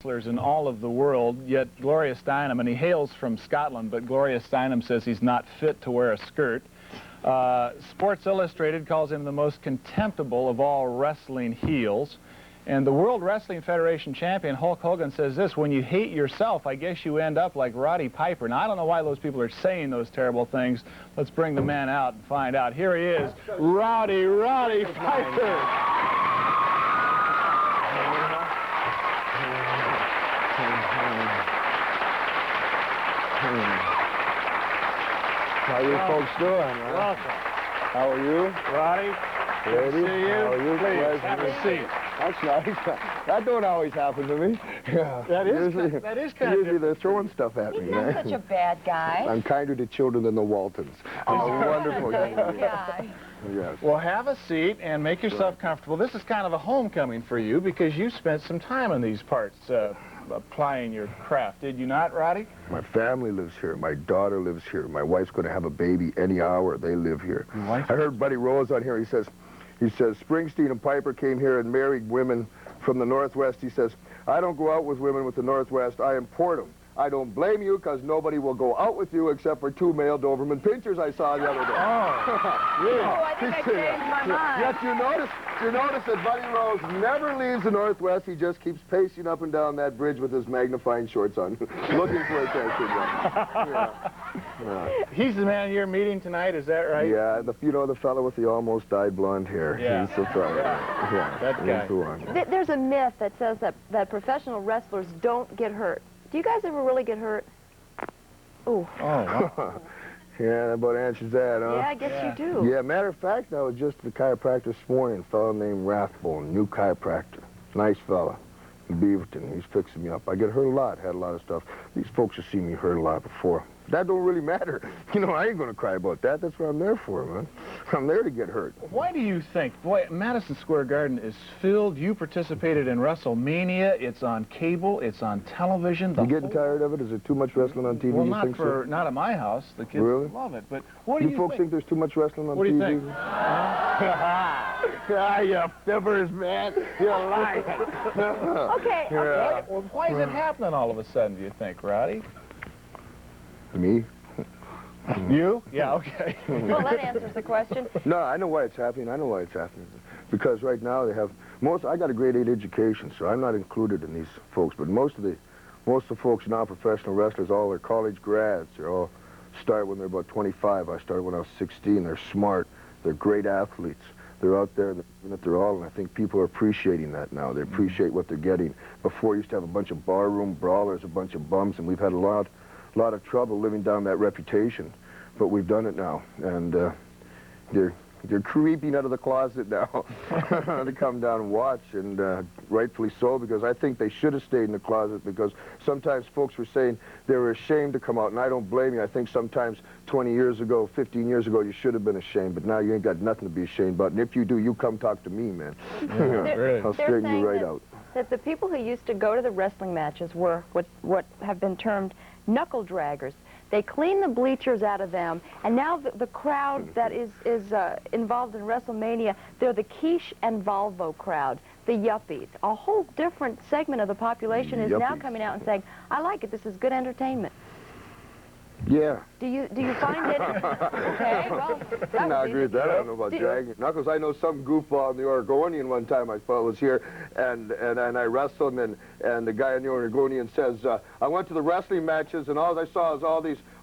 wrestlers in all of the world, yet Gloria Steinem, and he hails from Scotland, but Gloria Steinem says he's not fit to wear a skirt. Sports Illustrated calls him the most contemptible of all wrestling heels. And the World Wrestling Federation champion, Hulk Hogan, says this: when you hate yourself, I guess you end up like Roddy Piper. Now, I don't know why those people are saying those terrible things. Let's bring the man out and find out. Here he is, Roddy Piper. How you folks doing, man? Welcome. How are you? Roddy, good to see you. How are you? Please, have a seat. That's nice. That don't always happen to me. Yeah. That is kind of usually they're throwing stuff at me. He's not such a bad guy. I'm kinder to children than the Waltons. I'm a wonderful young guy. Yes. Well, have a seat and make yourself comfortable. This is kind of a homecoming for you because you spent some time in these parts applying your craft. Did you not, Roddy? My family lives here. My daughter lives here. My wife's going to have a baby any hour. They live here. I heard Buddy Rose on here. He says Springsteen and Piper came here and married women from the Northwest. He says, I don't go out with women with the Northwest. I import them. I don't blame you because nobody will go out with you except for 2 male Doberman pinchers I saw the other day. Oh, really? Oh, I think I changed my mind. Yes, you notice that Buddy Rose never leaves the Northwest. He just keeps pacing up and down that bridge with his magnifying shorts on, looking for attention. Yeah. He's the man you're meeting tonight, is that right? Yeah, you know the fellow with the almost dyed blonde hair. Yeah. He's the fellow. Yeah, that guy. He's the one. There's a myth that says that professional wrestlers don't get hurt. Do you guys ever really get hurt? Ooh. Oh, wow. Yeah, that about answers that, huh? Yeah, I guess you do. Yeah, matter of fact, I was just at the chiropractor this morning, a fellow named Rathbone, new chiropractor. Nice fella. In Beaverton. He's fixing me up. I get hurt a lot, had a lot of stuff. These folks have seen me hurt a lot before. That don't really matter. You know, I ain't going to cry about that. That's what I'm there for, man. I'm there to get hurt. Why do you think, boy, Madison Square Garden is filled. You participated in WrestleMania. It's on cable. It's on television. You getting tired of it? Is there too much wrestling on TV? Well, so? not at my house. The kids really? love it. But what do you folks think there's too much wrestling on TV? What do you think? Ah, you fibbers, man. You're lying. Okay. Yeah. Well, why is it happening all of a sudden, do you think, Roddy? Me? You? Yeah, okay. Well, that answers the question. No, I know why it's happening. I know why it's happening. Because right now they have I got a grade 8 education, so I'm not included in these folks. But most of the folks now, professional wrestlers, all are college grads. They all start when they're about 25. I started when I was 16. They're smart. They're great athletes. They're out there, they're all, and I think people are appreciating that now. They appreciate what they're getting. Before, you used to have a bunch of barroom brawlers, a bunch of bums, and we've had a lot of trouble living down that reputation, but we've done it now, and they're creeping out of the closet now to come down and watch, and rightfully so, because I think they should have stayed in the closet, because sometimes folks were saying they were ashamed to come out, and I don't blame you. I think sometimes 20 years ago, 15 years ago, you should have been ashamed, but now you ain't got nothing to be ashamed about, and if you do, you come talk to me, man. Yeah, I'll straighten you right out. That the people who used to go to the wrestling matches were what have been termed knuckle draggers. They clean the bleachers out of them, and now the crowd that is involved in WrestleMania, they're the quiche and Volvo crowd, the yuppies. A whole different segment of the population is now coming out and saying, I like it, this is good entertainment. Yeah. Do you find it? Okay, well, I agree with that. I don't know about dragging knuckles. I know some goofball in the Oregonian one time I thought was here, and I wrestled, and the guy in the Oregonian says, I went to the wrestling matches, and all I saw was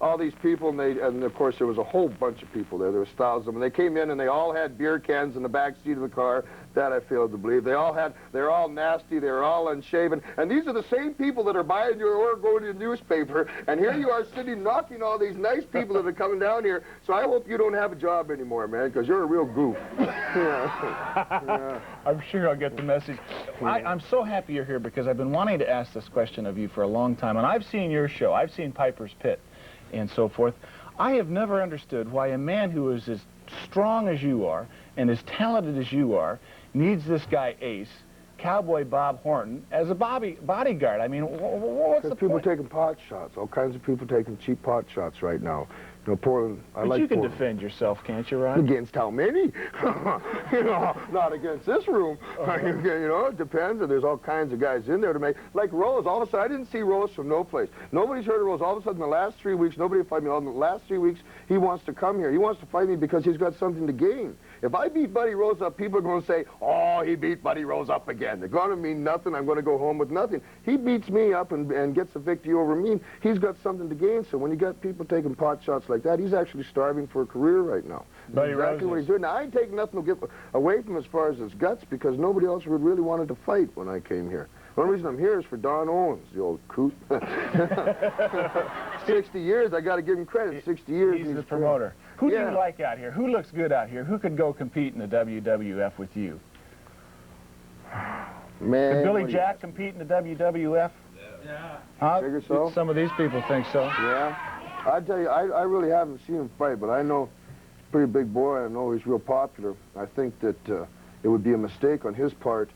all these people, and of course there was a whole bunch of people there. There was thousands of them, and they came in and they all had beer cans in the back seat of the car. That I failed to believe. They're all nasty, they're all unshaven, and these are the same people that are buying your Oregonian newspaper, and here you are sitting knocking all these nice people that are coming down here, so I hope you don't have a job anymore, man, because you're a real goof. Yeah. I'm sure I'll get the message. I'm so happy you're here because I've been wanting to ask this question of you for a long time, and I've seen your show, I've seen Piper's Pit, and so forth. I have never understood why a man who is as strong as you are and as talented as you are needs this guy Ace, Cowboy Bob Horton, as a bodyguard. I mean, what's the point? People taking pot shots, all kinds of people taking cheap pot shots right now. You know, Portland, I But like you can Portland. defend yourself, can't you, Rod? Against how many? You know, not against this room. You know, it depends. And there's all kinds of guys in there to make. Like Rose, all of a sudden, I didn't see Rose from no place. Nobody's heard of Rose. All of a sudden, the last 3 weeks, nobody fight me. In the last 3 weeks, he wants to come here. He wants to fight me because he's got something to gain. If I beat Buddy Rose up, people are going to say, oh, he beat Buddy Rose up again. They're going to mean nothing. I'm going to go home with nothing. He beats me up and gets a victory over me. He's got something to gain. So when you got people taking pot shots like that, he's actually starving for a career right now. Buddy Exactly Rose what he's doing. Now, I ain't taking nothing to give away from him as far as his guts because nobody else would really wanted to fight when I came here. The only reason I'm here is for Don Owens, the old coot. 60 years, I got to give him credit. 60 years. He's the promoter. Who do Yeah. you like out here? Who looks good out here? Who could go compete in the WWF with you? Man, Could Billy what do Jack compete in the WWF? Yeah. Huh? Figure so. Some of these people think so. Yeah. I tell you, I really haven't seen him fight, but I know he's a pretty big boy. I know he's real popular. I think that it would be a mistake on his part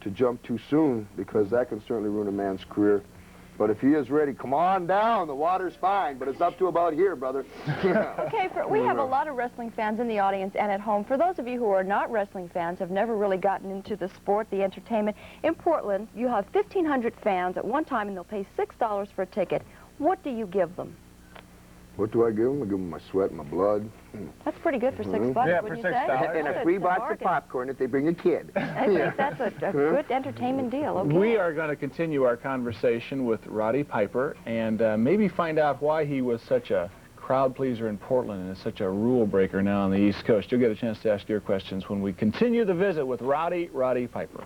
to jump too soon because that can certainly ruin a man's career. But if he is ready, come on down. The water's fine, but it's up to about here, brother. Okay, we have a lot of wrestling fans in the audience and at home. For those of you who are not wrestling fans, have never really gotten into the sport, the entertainment, in Portland, you have 1,500 fans at one time, and they'll pay $6 for a ticket. What do you give them? What do I give him? I give him my sweat, my blood. That's pretty good for $6, Yeah, wouldn't for you say? $6. And That's a free box of bargain. popcorn if they bring a kid. I think that's a good entertainment deal. Okay. We are going to continue our conversation with Roddy Piper and maybe find out why he was such a crowd pleaser in Portland and is such a rule breaker now on the East Coast. You'll get a chance to ask your questions when we continue the visit with Roddy Piper.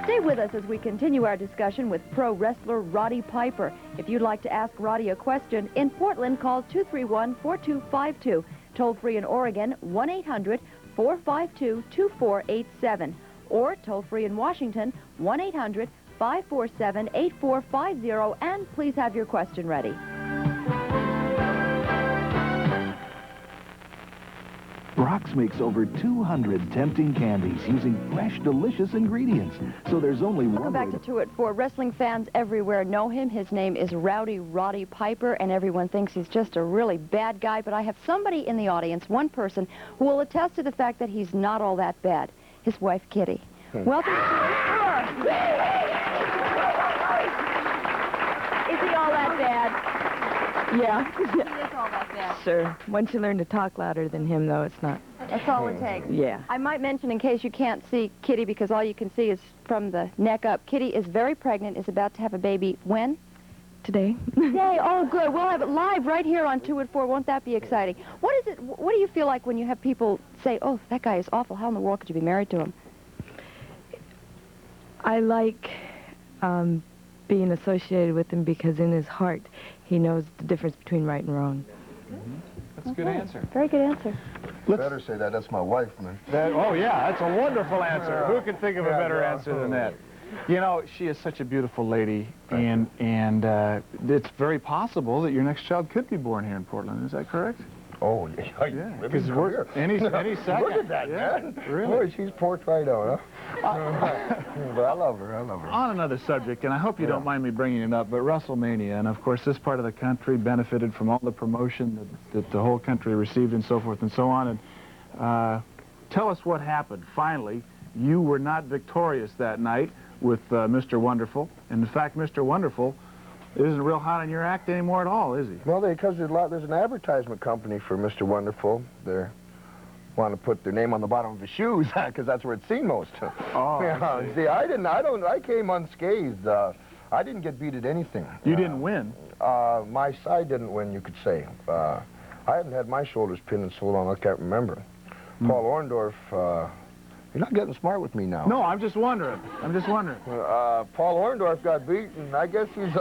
Stay with us as we continue our discussion with pro wrestler Roddy Piper. If you'd like to ask Roddy a question, in Portland, call 231-4252. Toll free in Oregon, 1-800-452-2487. Or toll free in Washington, 1-800-547-8450. And please have your question ready. Brock's makes over 200 tempting candies using fresh, delicious ingredients. So there's only one Welcome back way to Two It For. Wrestling fans everywhere know him. His name is Roddy Piper, and everyone thinks he's just a really bad guy. But I have somebody in the audience, one person, who will attest to the fact that he's not all that bad. His wife, Kitty. Welcome to Two It For. Is he all that bad? Yeah. He is all that bad. Sure. Once you learn to talk louder than him, though, it's not. That's all it takes. Yeah. I might mention, in case you can't see Kitty, because all you can see is from the neck up, Kitty is very pregnant, is about to have a baby. When? Today? Today. Oh, good. We'll have it live right here on 2 at 4. Won't that be exciting? What is it? What do you feel like when you have people say, "Oh, that guy is awful. How in the world could you be married to him?" I like being associated with him because in his heart, he knows the difference between right and wrong. That's a good answer. Very good answer. Better say that. That's my wife, man. Oh, yeah, that's a wonderful answer. Who can think of a better answer than that? You know, she is such a beautiful lady, and it's very possible that your next child could be born here in Portland. Is that correct? Oh, Yeah, because we're any second. Look at that, Yeah, man. really. Boy, she's porked right out, huh? But I love her. I love her. On another subject, and I hope you don't mind me bringing it up, but WrestleMania, and of course this part of the country benefited from all the promotion that the whole country received and so forth and so on. And tell us what happened. Finally, you were not victorious that night with Mr. Wonderful. And in fact, Mr. Wonderful isn't real hot on your act anymore at all, is he? Well, because there's an advertisement company for Mr. Wonderful. They want to put their name on the bottom of his shoes because that's where it's seen most. Oh, Yeah, see, I came unscathed. I didn't get beat at anything. You didn't win. My side didn't win, you could say. I haven't had my shoulders pinned in so long I can't remember. Paul Orndorff, you're not getting smart with me now. No, I'm just wondering. Paul Orndorff got beaten. I guess he's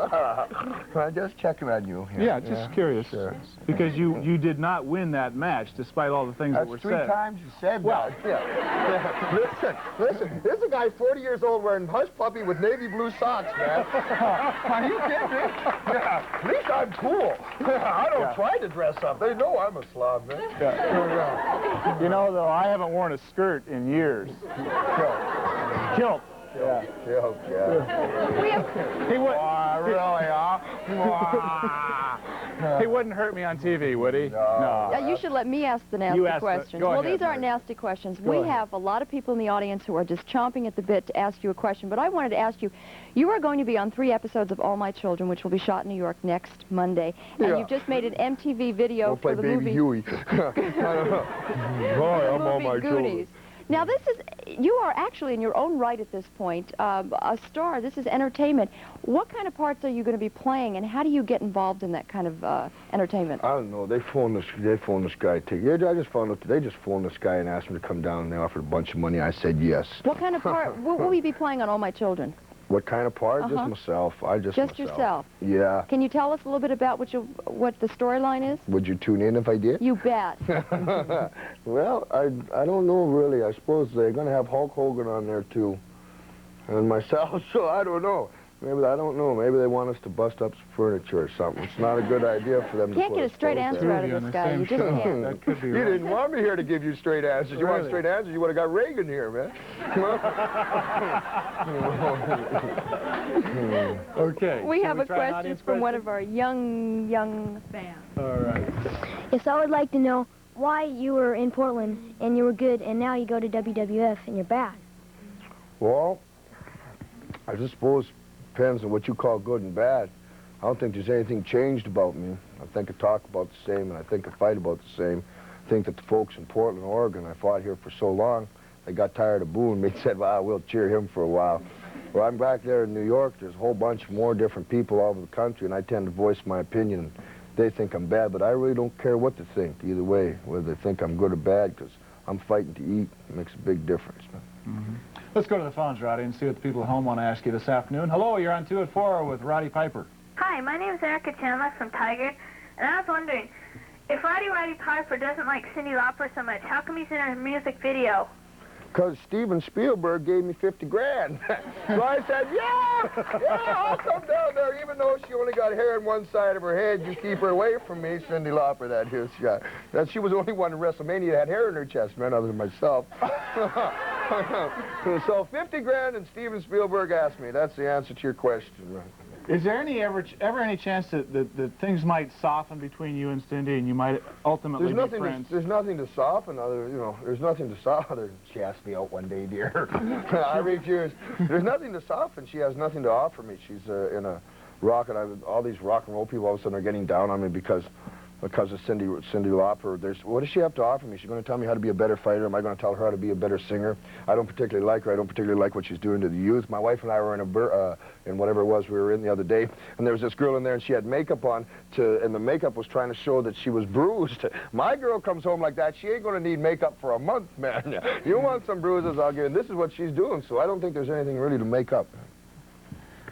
I'm just checking on you. Yeah, just curious. Sure. Because you did not win that match, despite all the things that That's were 3 said. times you said Well, that. Yeah. Listen. This is a guy 40 years old wearing hush puppy with navy blue socks, man. Are you kidding me? Yeah. At least I'm cool. I don't try to dress up. They know I'm a slob, man. You know, though, I haven't worn a skirt in years. Kilt. Yeah. We have, He would. Really, huh? He wouldn't hurt me on TV, would he? No. you should let me ask the nasty You ask the- questions. go Well, ahead, these aren't Mary. nasty questions. Go We ahead. have a lot of people in the audience who are just chomping at the bit to ask you a question. But I wanted to ask you, you are going to be on 3 episodes of All My Children, which will be shot in New York next Monday. And Yeah. you've just made an MTV video Don't play for the Baby movie. Huey. Boy, I'm all my Goonies. Now, you are actually in your own right at this point a star. This is entertainment. What kind of parts are you going to be playing, and how do you get involved in that kind of entertainment? I don't know. They phoned this guy. I just found out they just phoned this guy and asked him to come down. And they offered a bunch of money. I said yes. What kind of part will we be playing on All My Children? What kind of part? Uh-huh. Just myself. Just myself. yourself. Yeah. Can you tell us a little bit about what the storyline is? Would you tune in if I did? You bet. Well, I don't know really. I suppose they're going to have Hulk Hogan on there too, and myself. So I don't know. Maybe I don't know. Maybe they want us to bust up some furniture or something. It's not a good idea for them to Can't put get a us straight both answer there. out of this guy. You just can't. That could be You right. didn't want me here to give you straight answers. You want Really? straight answers, you would have got Reagan here, man. Okay. We Shall have a try an question audience from one of our young fans. All right. Yes, I would like to know why you were in Portland and you were good, and now you go to WWF and you're bad. Well, I just suppose depends on what you call good and bad. I don't think there's anything changed about me. I think I talk about the same, and I think I fight about the same. I think that the folks in Portland, Oregon, I fought here for so long, they got tired of booing me and said, well, we'll cheer him for a while. Well, I'm back there in New York. There's a whole bunch more different people all over the country, and I tend to voice my opinion. They think I'm bad, but I really don't care what they think either way, whether they think I'm good or bad, because I'm fighting to eat. It makes a big difference. Let's go to the phones, Roddy, and see what the people at home want to ask you this afternoon. Hello, you're on 2 at 4 with Roddy Piper. Hi, my name is Erica Chandler from Tiger, and I was wondering, if Roddy Piper doesn't like Cyndi Lauper so much, how come he's in a music video? Because Steven Spielberg gave me 50 grand. So I said, yeah, I'll come down there, even though she only got hair on one side of her head. You keep her away from me, Cyndi Lauper, that is. Yeah. She was the only one in WrestleMania that had hair in her chest, man, other than myself. So 50 grand and Steven Spielberg asked me. That's the answer to your question. Is there ever any chance that things might soften between you and Cindy, and you might ultimately be friends? There's nothing to soften other, there's nothing to soften. She asked me out one day, dear. I refused. There's nothing to soften. She has nothing to offer me. She's in a rock, and all these rock and roll people all of a sudden are getting down on me because of Cyndi Lauper. What does she have to offer me? She's going to tell me how to be a better fighter. Am I going to tell her how to be a better singer? I don't particularly like her. I don't particularly like what she's doing to the youth. My wife and I were in whatever it was we were in the other day, and there was this girl in there, and she had makeup on, and the makeup was trying to show that she was bruised. My girl comes home like that. She ain't going to need makeup for a month, man. You want some bruises, I'll give you. And this is what she's doing, so I don't think there's anything really to make up.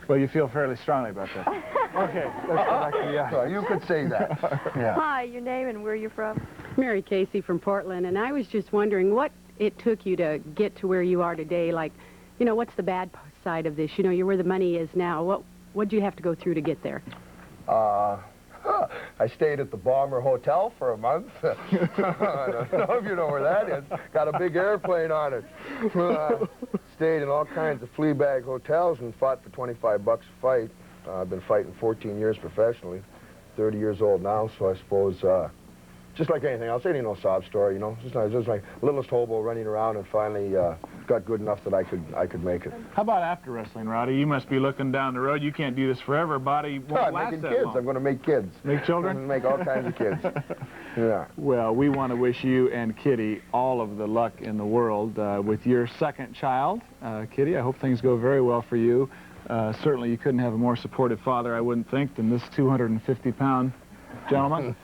Well, you feel fairly strongly about that. Okay, let's go back to the audience. You could say that. Yeah. Hi, your name and where are you from? Mary Casey from Portland, and I was just wondering what it took you to get to where you are today. Like, what's the bad side of this? You're where the money is now. What'd you have to go through to get there? I stayed at the Bomber Hotel for a month. I don't know if you know where that is. Got a big airplane on it. Stayed in all kinds of flea bag hotels and fought for 25 bucks a fight. I've been fighting 14 years professionally, 30 years old now, so I suppose just like anything else, ain't no sob story, just like littlest hobo running around and finally got good enough that I could make it. How about after wrestling, Roddy? You must be looking down the road. You can't do this forever. Body won't I'm last making that kids. long. I'm going to make kids. Make children? I'm going to make all kinds of kids. Yeah. Well, we want to wish you and Kitty all of the luck in the world with your second child. Kitty, I hope things go very well for you. Certainly you couldn't have a more supportive father, I wouldn't think, than this 250-pound gentleman.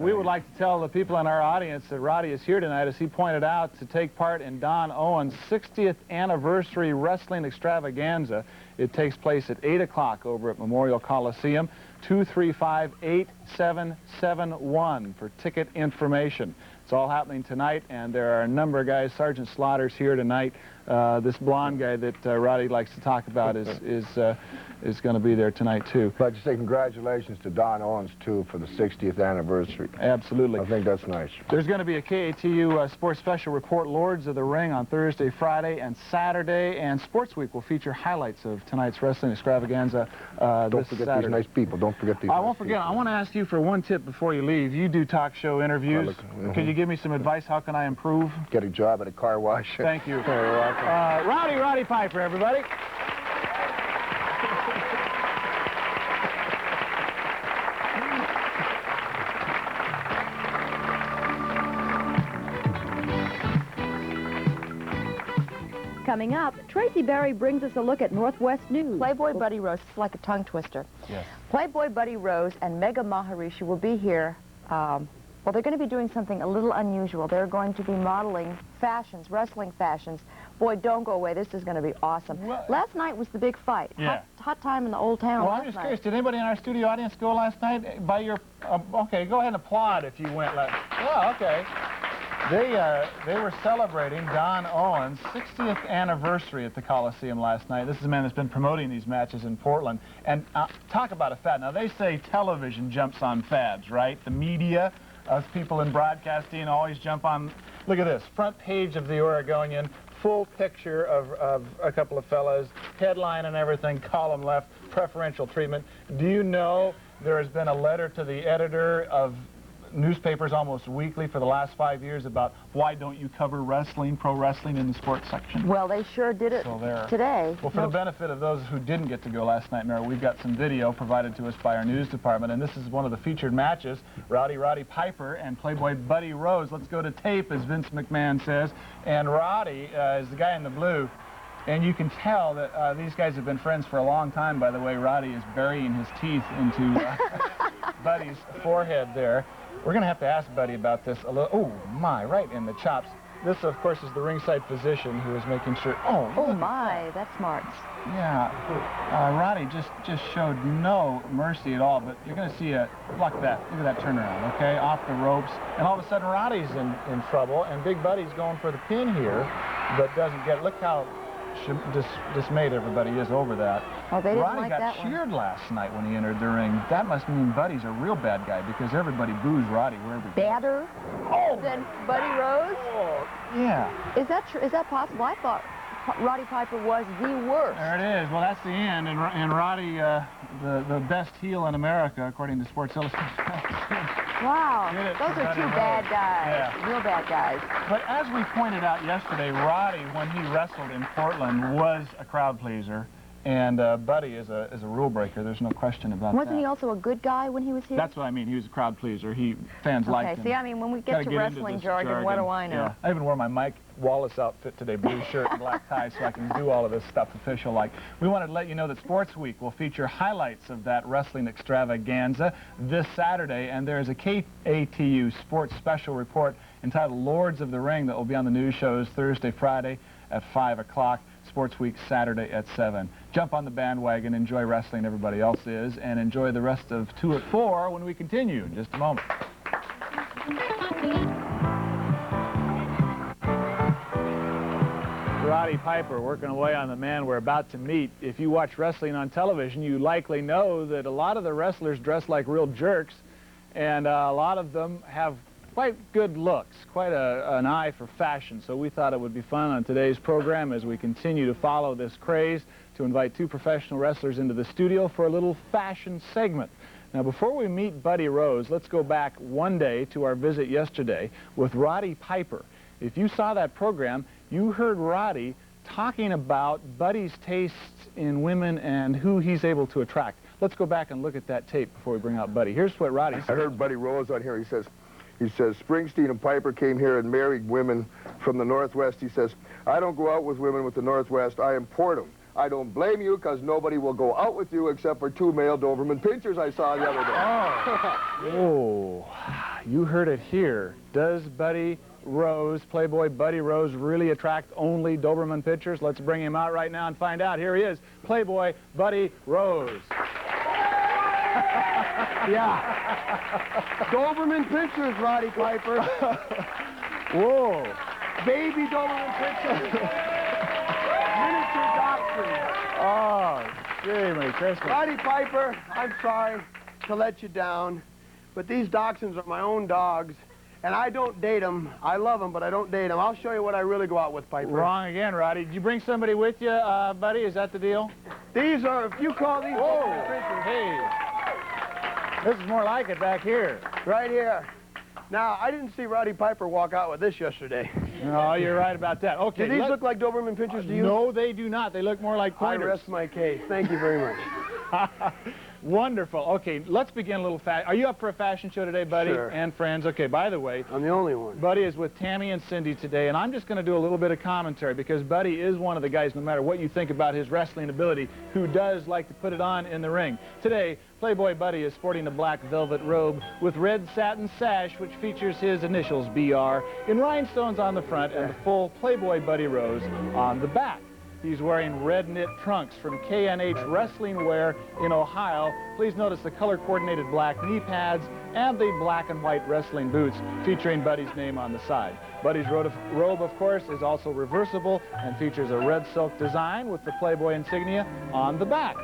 We would like to tell the people in our audience that Roddy is here tonight, as he pointed out, to take part in Don Owen's 60th anniversary wrestling extravaganza. It takes place at 8 o'clock over at Memorial Coliseum, 235-8771 for ticket information. It's all happening tonight, and there are a number of guys. Sergeant Slaughter's here tonight. This blonde guy that Roddy likes to talk about is going to be there tonight, too. But just say congratulations to Don Owens, too, for the 60th anniversary. Absolutely. I think that's nice. There's going to be a KATU Sports Special Report, Lords of the Ring, on Thursday, Friday, and Saturday, and Sports Week will feature highlights of tonight's wrestling extravaganza Don't forget Saturday. these nice people. Don't forget these I nice won't forget. people. I want to ask you for one tip before you leave. You do talk show interviews. Could you give me some advice? How can I improve? Get a job at a car wash. Thank you. You're welcome. Roddy Piper, everybody. Coming up, Tracy Berry brings us a look at Northwest News. Playboy Buddy Rose, it's like a tongue twister. Yes. Playboy Buddy Rose and Mega Maharishi will be here. Well, they're going to be doing something a little unusual. They're going to be modeling fashions, wrestling fashions. Boy, don't go away. This is going to be awesome. Well, last night was the big fight. Yeah. Hot time in the old town. Well, I'm just curious. Did anybody in our studio audience go last night? By your, okay, go ahead and applaud if you went last. Well, okay. They were celebrating Don Owen's 60th anniversary at the Coliseum last night. This is a man that's been promoting these matches in Portland. And talk about a fad. Now, they say television jumps on fads, right? The media, us people in broadcasting always jump on. Look at this. Front page of the Oregonian. Full picture of a couple of fellas. Headline and everything. Column left. Preferential treatment. Do you know there has been a letter to the editor of newspapers almost weekly for the last 5 years about why don't you cover wrestling, pro wrestling in the sports section? Well, they sure did it today. Well, for the benefit of those who didn't get to go last night, Mary, we've got some video provided to us by our news department, and this is one of the featured matches, Roddy Piper and Playboy Buddy Rose. Let's go to tape, as Vince McMahon says, and Roddy is the guy in the blue. And you can tell that these guys have been friends for a long time, by the way. Roddy is burying his teeth into Buddy's forehead there. We're going to have to ask Buddy about this a little. Oh, my, right in the chops. This, of course, is the ringside physician who is making sure. Oh my, that's smart. Yeah. Roddy just showed no mercy at all, but you're going to see look at that turnaround, okay? Off the ropes. And all of a sudden, Roddy's in trouble, and Big Buddy's going for the pin here, but doesn't get it. Look how dismayed everybody is over that. Oh, they didn't Roddy like got that cheered last night when he entered the ring. That must mean Buddy's a real bad guy because everybody boos Roddy wherever he goes. Badder than Buddy Rose? Oh, yeah. Is that true? Is that possible? I thought Roddy Piper was the worst. There it is. Well, that's the end. And Roddy, the best heel in America, according to Sports Illustrated. Wow. Those are two bad guys. Yeah. Real bad guys. But as we pointed out yesterday, Roddy, when he wrestled in Portland, was a crowd pleaser. And Buddy is a rule breaker. There's no question about that. Wasn't he also a good guy when he was here? That's what I mean. He was a crowd pleaser. Fans liked him. Okay, see, I mean, when we get to wrestling jargon, what do I know? Yeah. I even wore my Mike Wallace outfit today, blue shirt and black tie, so I can do all of this stuff official-like. We wanted to let you know that Sports Week will feature highlights of that wrestling extravaganza this Saturday, and there's a KATU Sports Special Report entitled Lords of the Ring that will be on the news shows Thursday, Friday at 5 o'clock. Sports Week Saturday at 7. Jump on the bandwagon, enjoy wrestling, everybody else is, and enjoy the rest of 2 at 4 when we continue in just a moment. Roddy Piper working away on the man we're about to meet. If you watch wrestling on television, you likely know that a lot of the wrestlers dress like real jerks, and a lot of them have quite good looks, quite an eye for fashion. So we thought it would be fun on today's program as we continue to follow this craze to invite 2 professional wrestlers into the studio for a little fashion segment. Now, before we meet Buddy Rose, let's go back one day to our visit yesterday with Roddy Piper. If you saw that program, you heard Roddy talking about Buddy's tastes in women and who he's able to attract. Let's go back and look at that tape before we bring out Buddy. Here's what Roddy said. I heard Buddy Rose on here. He says, Springsteen and Piper came here and married women from the Northwest. He says, I don't go out with women with the Northwest. I import them. I don't blame you because nobody will go out with you except for 2 male Doberman pinchers I saw the other day. Oh, you heard it here. Does Buddy Rose, Playboy Buddy Rose, really attract only Doberman pinchers? Let's bring him out right now and find out. Here he is, Playboy Buddy Rose. Yeah. Doberman Pinschers, Roddy Piper. Whoa. Baby Doberman Pinschers. Miniature dachshunds. Oh, gee, Merry Christmas. Roddy Piper, I'm sorry to let you down, but these dachshunds are my own dogs, and I don't date them. I love them, but I don't date them. I'll show you what I really go out with, Piper. Wrong again, Roddy. Did you bring somebody with you, buddy? Is that the deal? These are, if you call these Doberman Pinschers, Hey. This is more like it back here. right here. Now, I didn't see Roddy Piper walk out with this yesterday. No, you're right about that. Okay. Do these look like Doberman Pinschers to you? No, they do not. They look more like I pointers. rest my case. Thank you very much. Wonderful. Okay, let's begin a little Are you up for a fashion show today, buddy? Sure. And friends? Okay, by the way, I'm the only one. Buddy is with Tammy and Cindy today, and I'm just going to do a little bit of commentary because Buddy is one of the guys, no matter what you think about his wrestling ability, who does like to put it on in the ring. Today, Playboy Buddy is sporting a black velvet robe with red satin sash, which features his initials, BR, in rhinestones on the front and the full Playboy Buddy rose on the back. He's wearing red knit trunks from K&H Wrestling Wear in Ohio. Please notice the color-coordinated black knee pads and the black and white wrestling boots featuring Buddy's name on the side. Buddy's robe, of course, is also reversible and features a red silk design with the Playboy insignia on the back.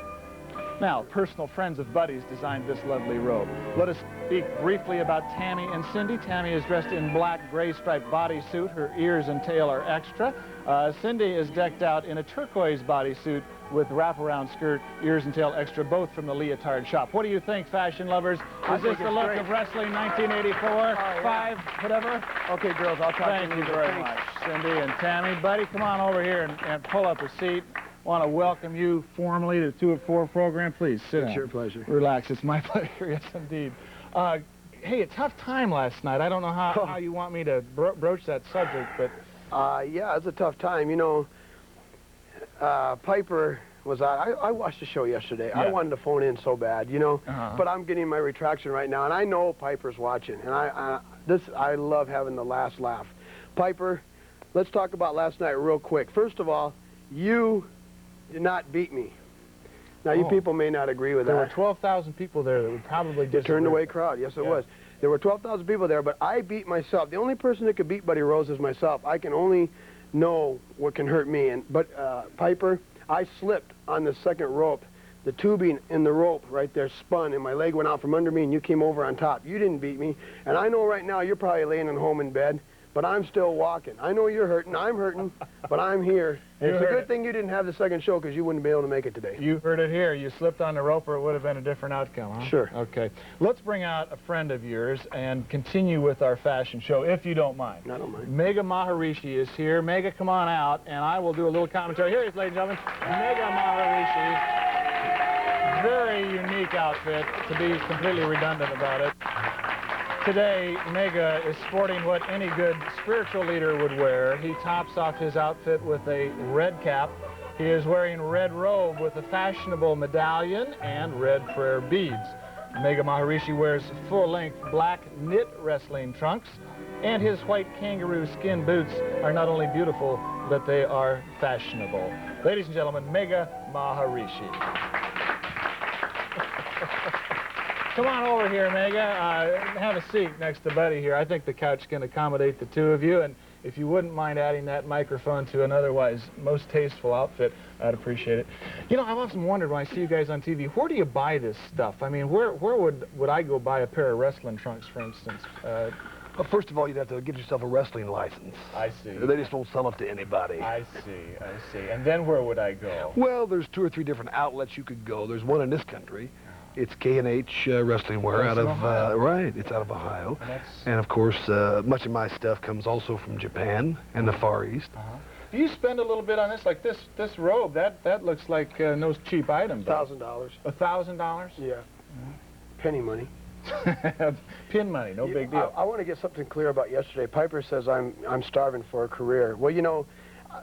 Now, personal friends of Buddy's designed this lovely robe. Let us speak briefly about Tammy and Cindy. Tammy is dressed in black gray striped bodysuit. Her ears and tail are extra. Cindy is decked out in a turquoise bodysuit with wraparound skirt, ears and tail extra, both from the Leotard shop. What do you think, fashion lovers? Is this the look of wrestling 1984, 5, whatever? Okay, girls, I'll talk to you. Thank you very much, Cindy and Tammy. Buddy, come on over here and pull up a seat. Want to welcome you formally to the 2 at 4 program. Please sit down. It's your pleasure. Relax. It's my pleasure. Yes, indeed. Hey, a tough time last night. I don't know how you want me to broach that subject, but... Yeah, it's a tough time. You know, Piper was I watched the show yesterday. Yeah. I wanted to phone in so bad, you know, but I'm getting my retraction right now, and I know Piper's watching, and I love having the last laugh. Piper, let's talk about last night real quick. First of all, you did not beat me. Now, you people may not agree with that. There were 12,000 people there that would probably disagree. Turned away crowd. Yes, it was. There were 12,000 people there, but I beat myself. The only person that could beat Buddy Rose is myself. I can only know what can hurt me. But Piper, I slipped on the second rope. The tubing in the rope right there spun, and my leg went out from under me, and you came over on top. You didn't beat me. And I know right now you're probably laying at home in bed, but I'm still walking. I know you're hurting. I'm hurting, but I'm here. And it's a good thing you didn't have the second show because you wouldn't be able to make it today. You heard it here. You slipped on the rope or it would have been a different outcome, huh? Sure. Okay. Let's bring out a friend of yours and continue with our fashion show, if you don't mind. I don't mind. Mega Maharishi is here. Mega, come on out, and I will do a little commentary. Here he is, ladies and gentlemen. Mega Maharishi. Very unique outfit, to be completely redundant about it. Today, Mega is sporting what any good spiritual leader would wear. He tops off his outfit with a red cap. He is wearing red robe with a fashionable medallion and red prayer beads. Mega Maharishi wears full-length black knit wrestling trunks, and his white kangaroo skin boots are not only beautiful, but they are fashionable. Ladies and gentlemen, Mega Maharishi. Come on over here, Mega. Have a seat next to Buddy here. I think the couch can accommodate the two of you, and if you wouldn't mind adding that microphone to an otherwise most tasteful outfit, I'd appreciate it. You know, I've often wondered when I see you guys on TV, where do you buy this stuff? I mean, where would I go buy a pair of wrestling trunks, for instance? Well, first of all, you'd have to get yourself a wrestling license. I see. They just won't sell it to anybody. I see. And then where would I go? Well, there's 2 or 3 different outlets you could go. There's one in this country. It's K&H Wrestling Wear out of, right, it's out of Ohio. And of course, much of my stuff comes also from Japan and the Far East. Do you spend a little bit on this? Like this robe, that looks like no cheap item. $1,000. $1,000? Yeah. Penny money. Pin money, no big deal. I want to get something clear about yesterday. Piper says I'm starving for a career. Well, you know,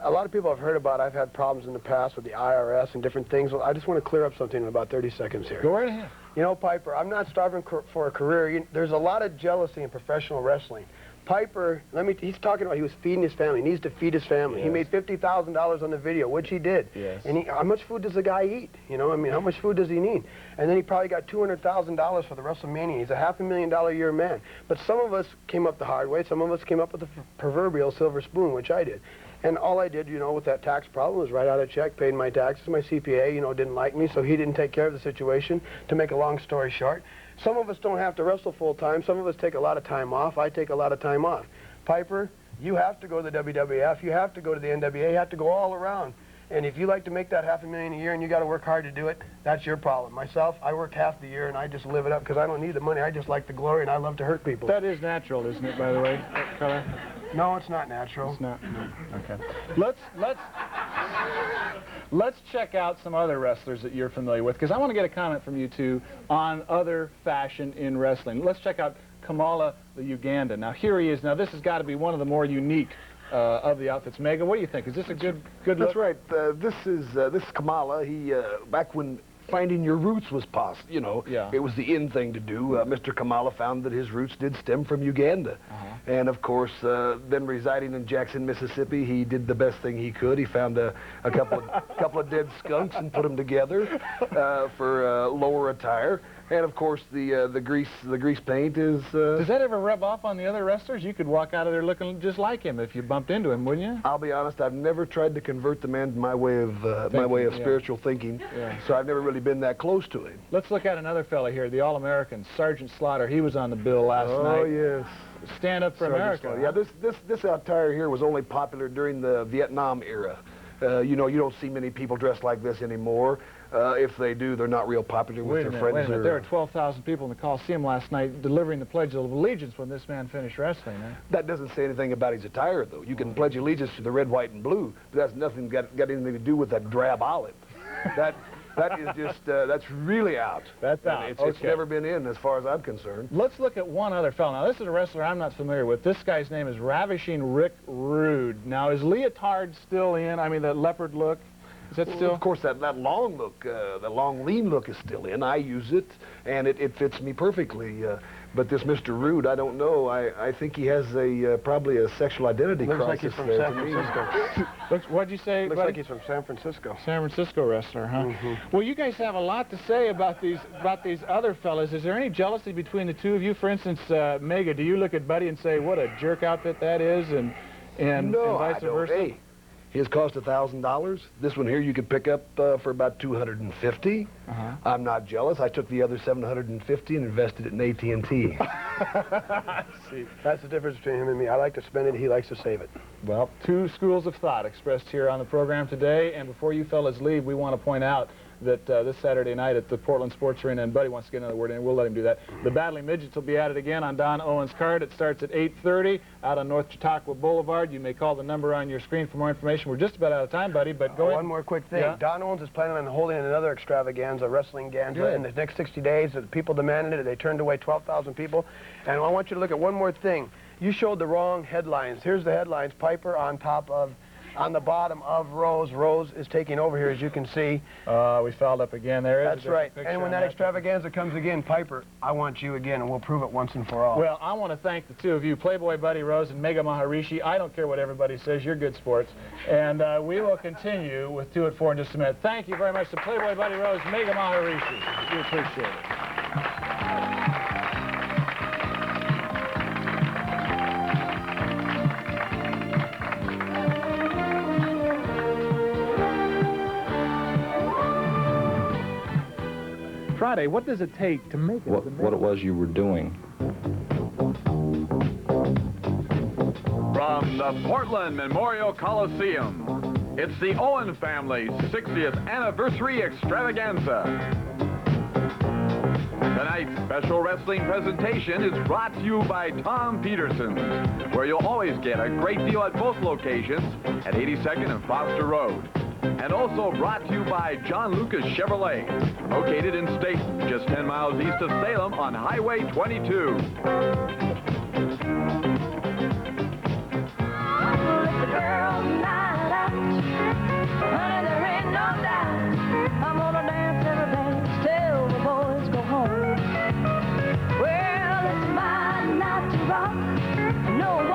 a lot of people have heard about I've had problems in the past with the IRS and different things. Well, I just want to clear up something in about 30 seconds here. Go right ahead. You know, Piper, I'm not starving for a career. There's a lot of jealousy in professional wrestling. Piper, he's talking about he was feeding his family. He needs to feed his family. Yes. He made $50,000 on the video, which he did. Yes. And how much food does the guy eat? You know, I mean, how much food does he need? And then he probably got $200,000 for the WrestleMania. He's a $500,000 a year man. But some of us came up the hard way. Some of us came up with the proverbial silver spoon, which I did. And all I did, you know, with that tax problem was write out a check, paid my taxes. My CPA, you know, didn't like me, so he didn't take care of the situation. To make a long story short, some of us don't have to wrestle full time. Some of us take a lot of time off. I take a lot of time off. Piper, you have to go to the WWF. You have to go to the NWA. You have to go all around. And if you like to make that $500,000 a year and you got to work hard to do it, that's your problem. Myself, I work half the year and I just live it up because I don't need the money. I just like the glory and I love to hurt people. That is natural, isn't it, by the way, Color? No, it's not natural. It's not. No. Okay. Let's check out some other wrestlers that you're familiar with, because I want to get a comment from you two on other fashion in wrestling. Let's check out Kamala the Uganda. Now here he is. Now this has got to be one of the more unique of the outfits. Mega, what do you think? Is this a good look? That's right. This is Kamala. He back when finding your roots was possible, you know, it was the in thing to do. Mr. Kamala found that his roots did stem from Uganda. And of course, then residing in Jackson, Mississippi, he did the best thing he could. He found a couple of dead skunks and put them together for lower attire. And of course, the grease paint is. Does that ever rub off on the other wrestlers? You could walk out of there looking just like him if you bumped into him, wouldn't you? I'll be honest. I've never tried to convert the man to my way of spiritual thinking. So I've never really been that close to him. Let's look at another fella here, the All-American Sergeant Slaughter. He was on the bill last night. Oh yes. Stand up for America. Yeah, this attire here was only popular during the Vietnam era. You know, you don't see many people dressed like this anymore. If they do, they're not real popular with their friends. Wait a minute. There were 12,000 people in the Coliseum last night delivering the Pledge of Allegiance when this man finished wrestling. That doesn't say anything about his attire, though. You can pledge allegiance to the red, white, and blue, but that's nothing got anything to do with that drab olive. That is just, that's really out. That's out. It's never been in as far as I'm concerned. Let's look at one other fellow. Now, this is a wrestler I'm not familiar with. This guy's name is Ravishing Rick Rude. Now, is leotard still in? I mean, that leopard look? Is that still? Of course, that long look, that long, lean look is still in. I use it, and it fits me perfectly. But this Mr. Rude, I don't know. I think he has probably a sexual identity crisis. Looks like he's from San Francisco. What'd you say? Looks like he's from San Francisco. San Francisco wrestler, huh? Well, you guys have a lot to say about these other fellas. Is there any jealousy between the two of you? For instance, Mega, do you look at Buddy and say, "What a jerk outfit that is," and vice versa? Hey, his cost $1,000. This one here you could pick up for about $250. I'm not jealous. I took the other $750 and invested it in AT&T. See, that's the difference between him and me. I like to spend it. He likes to save it. Well, two schools of thought expressed here on the program today. And before you fellas leave, we want to point out that this Saturday night at the Portland Sports Arena, and Buddy wants to get another word in, we'll let him do that. The Battling Midgets will be at it again on Don Owen's card. It starts at 8:30 out on North Chautauqua Boulevard. You may call the number on your screen for more information. We're just about out of time, Buddy, but go ahead. One more quick thing. Don Owens is planning on holding another extravaganza, wrestling ganza, in the next 60 days. The people demanded it. They turned away 12,000 people. And I want you to look at one more thing. You showed the wrong headlines. Here's the headlines. Piper on the bottom of Rose. Rose is taking over here, as you can see. We fouled up again. There is. That's right. And when that extravaganza comes again, Piper, I want you again, and we'll prove it once and for all. Well, I want to thank the two of you, Playboy Buddy Rose and Mega Maharishi. I don't care what everybody says. You're good sports. And we will continue with 2 at 4 in just a minute. Thank you very much to Playboy Buddy Rose, Mega Maharishi. We appreciate it. Friday, what does it take to make it? What it was you were doing. From the Portland Memorial Coliseum, it's the Owen family's 60th anniversary extravaganza. Tonight's special wrestling presentation is brought to you by Tom Peterson's, where you'll always get a great deal at both locations at 82nd and Foster Road. And also brought to you by John Lucas Chevrolet, located in Staten, just 10 miles east of Salem on Highway 22. No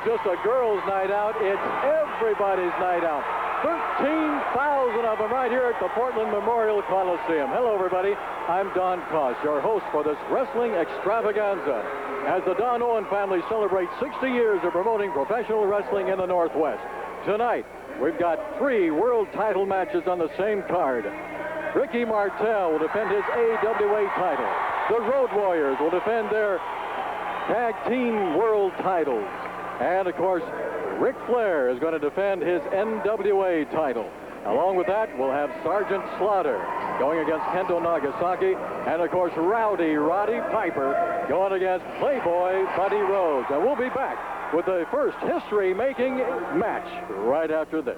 not just a girls' night out, it's everybody's night out. 13,000 of them right here at the Portland Memorial Coliseum. Hello, everybody. I'm Don Koss, your host for this wrestling extravaganza, as the Don Owen family celebrates 60 years of promoting professional wrestling in the Northwest. Tonight, we've got 3 world title matches on the same card. Ricky Martel will defend his AWA title. The Road Warriors will defend their tag team world titles. And, of course, Ric Flair is going to defend his NWA title. Along with that, we'll have Sergeant Slaughter going against Kendo Nagasaki. And, of course, Rowdy Roddy Piper going against Playboy Buddy Rose. And we'll be back with the first history-making match right after this.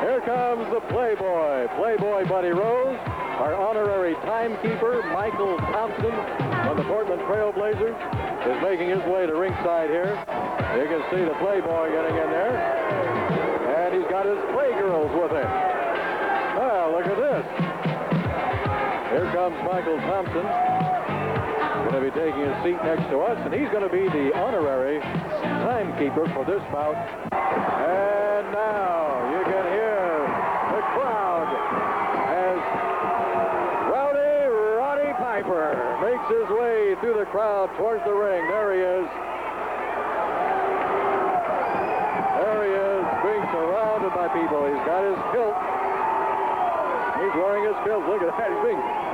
Here comes the Playboy Buddy Rose, our honorary timekeeper, Michael Thompson, on the Portland Trail Blazers, is making his way to ringside here. You can see the Playboy getting in there, and he's got his Playgirls with him. Well, look at this. Here comes Michael Thompson, going to be taking his seat next to us, and he's going to be the honorary timekeeper for this bout. And now you can hear the crowd as Roddy Piper makes his way through the crowd towards the ring. There he is. There he is, being surrounded by people. He's got his kilt. He's wearing his kilt. Look at that.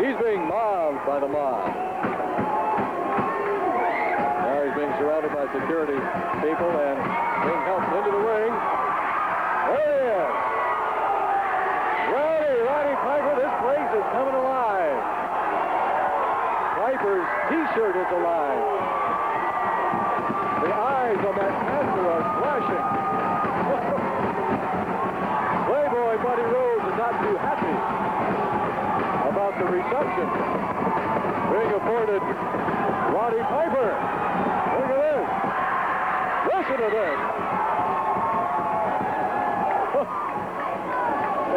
He's being mobbed by the mob. Now he's being surrounded by security people and being helped into the ring. There he is. Roddy Piper, this place is coming alive. Piper's T-shirt is alive. The eyes on that master are flashing. Playboy Buddy Rose is not too happy about the reception being afforded Roddy Piper. Look at this. Listen to this.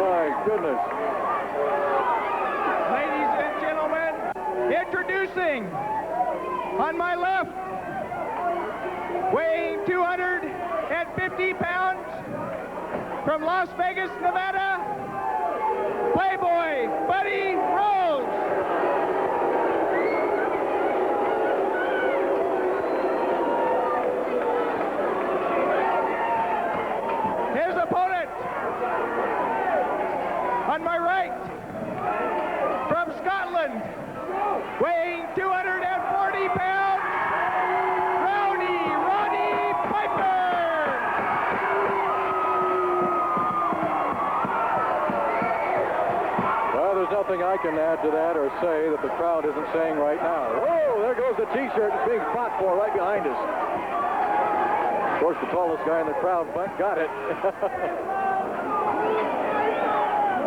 My goodness. Ladies and gentlemen, introducing on my left, weighing 250 pounds, from Las Vegas, Nevada, Playboy Buddy Rose. His opponent, on my right, from Scotland, weighing 240 pounds, Roddy Piper. Well, there's nothing I can add to that or say that the crowd isn't saying right now. Whoa, there goes the T-shirt. It's being fought for right behind us. Of course, the tallest guy in the crowd got it.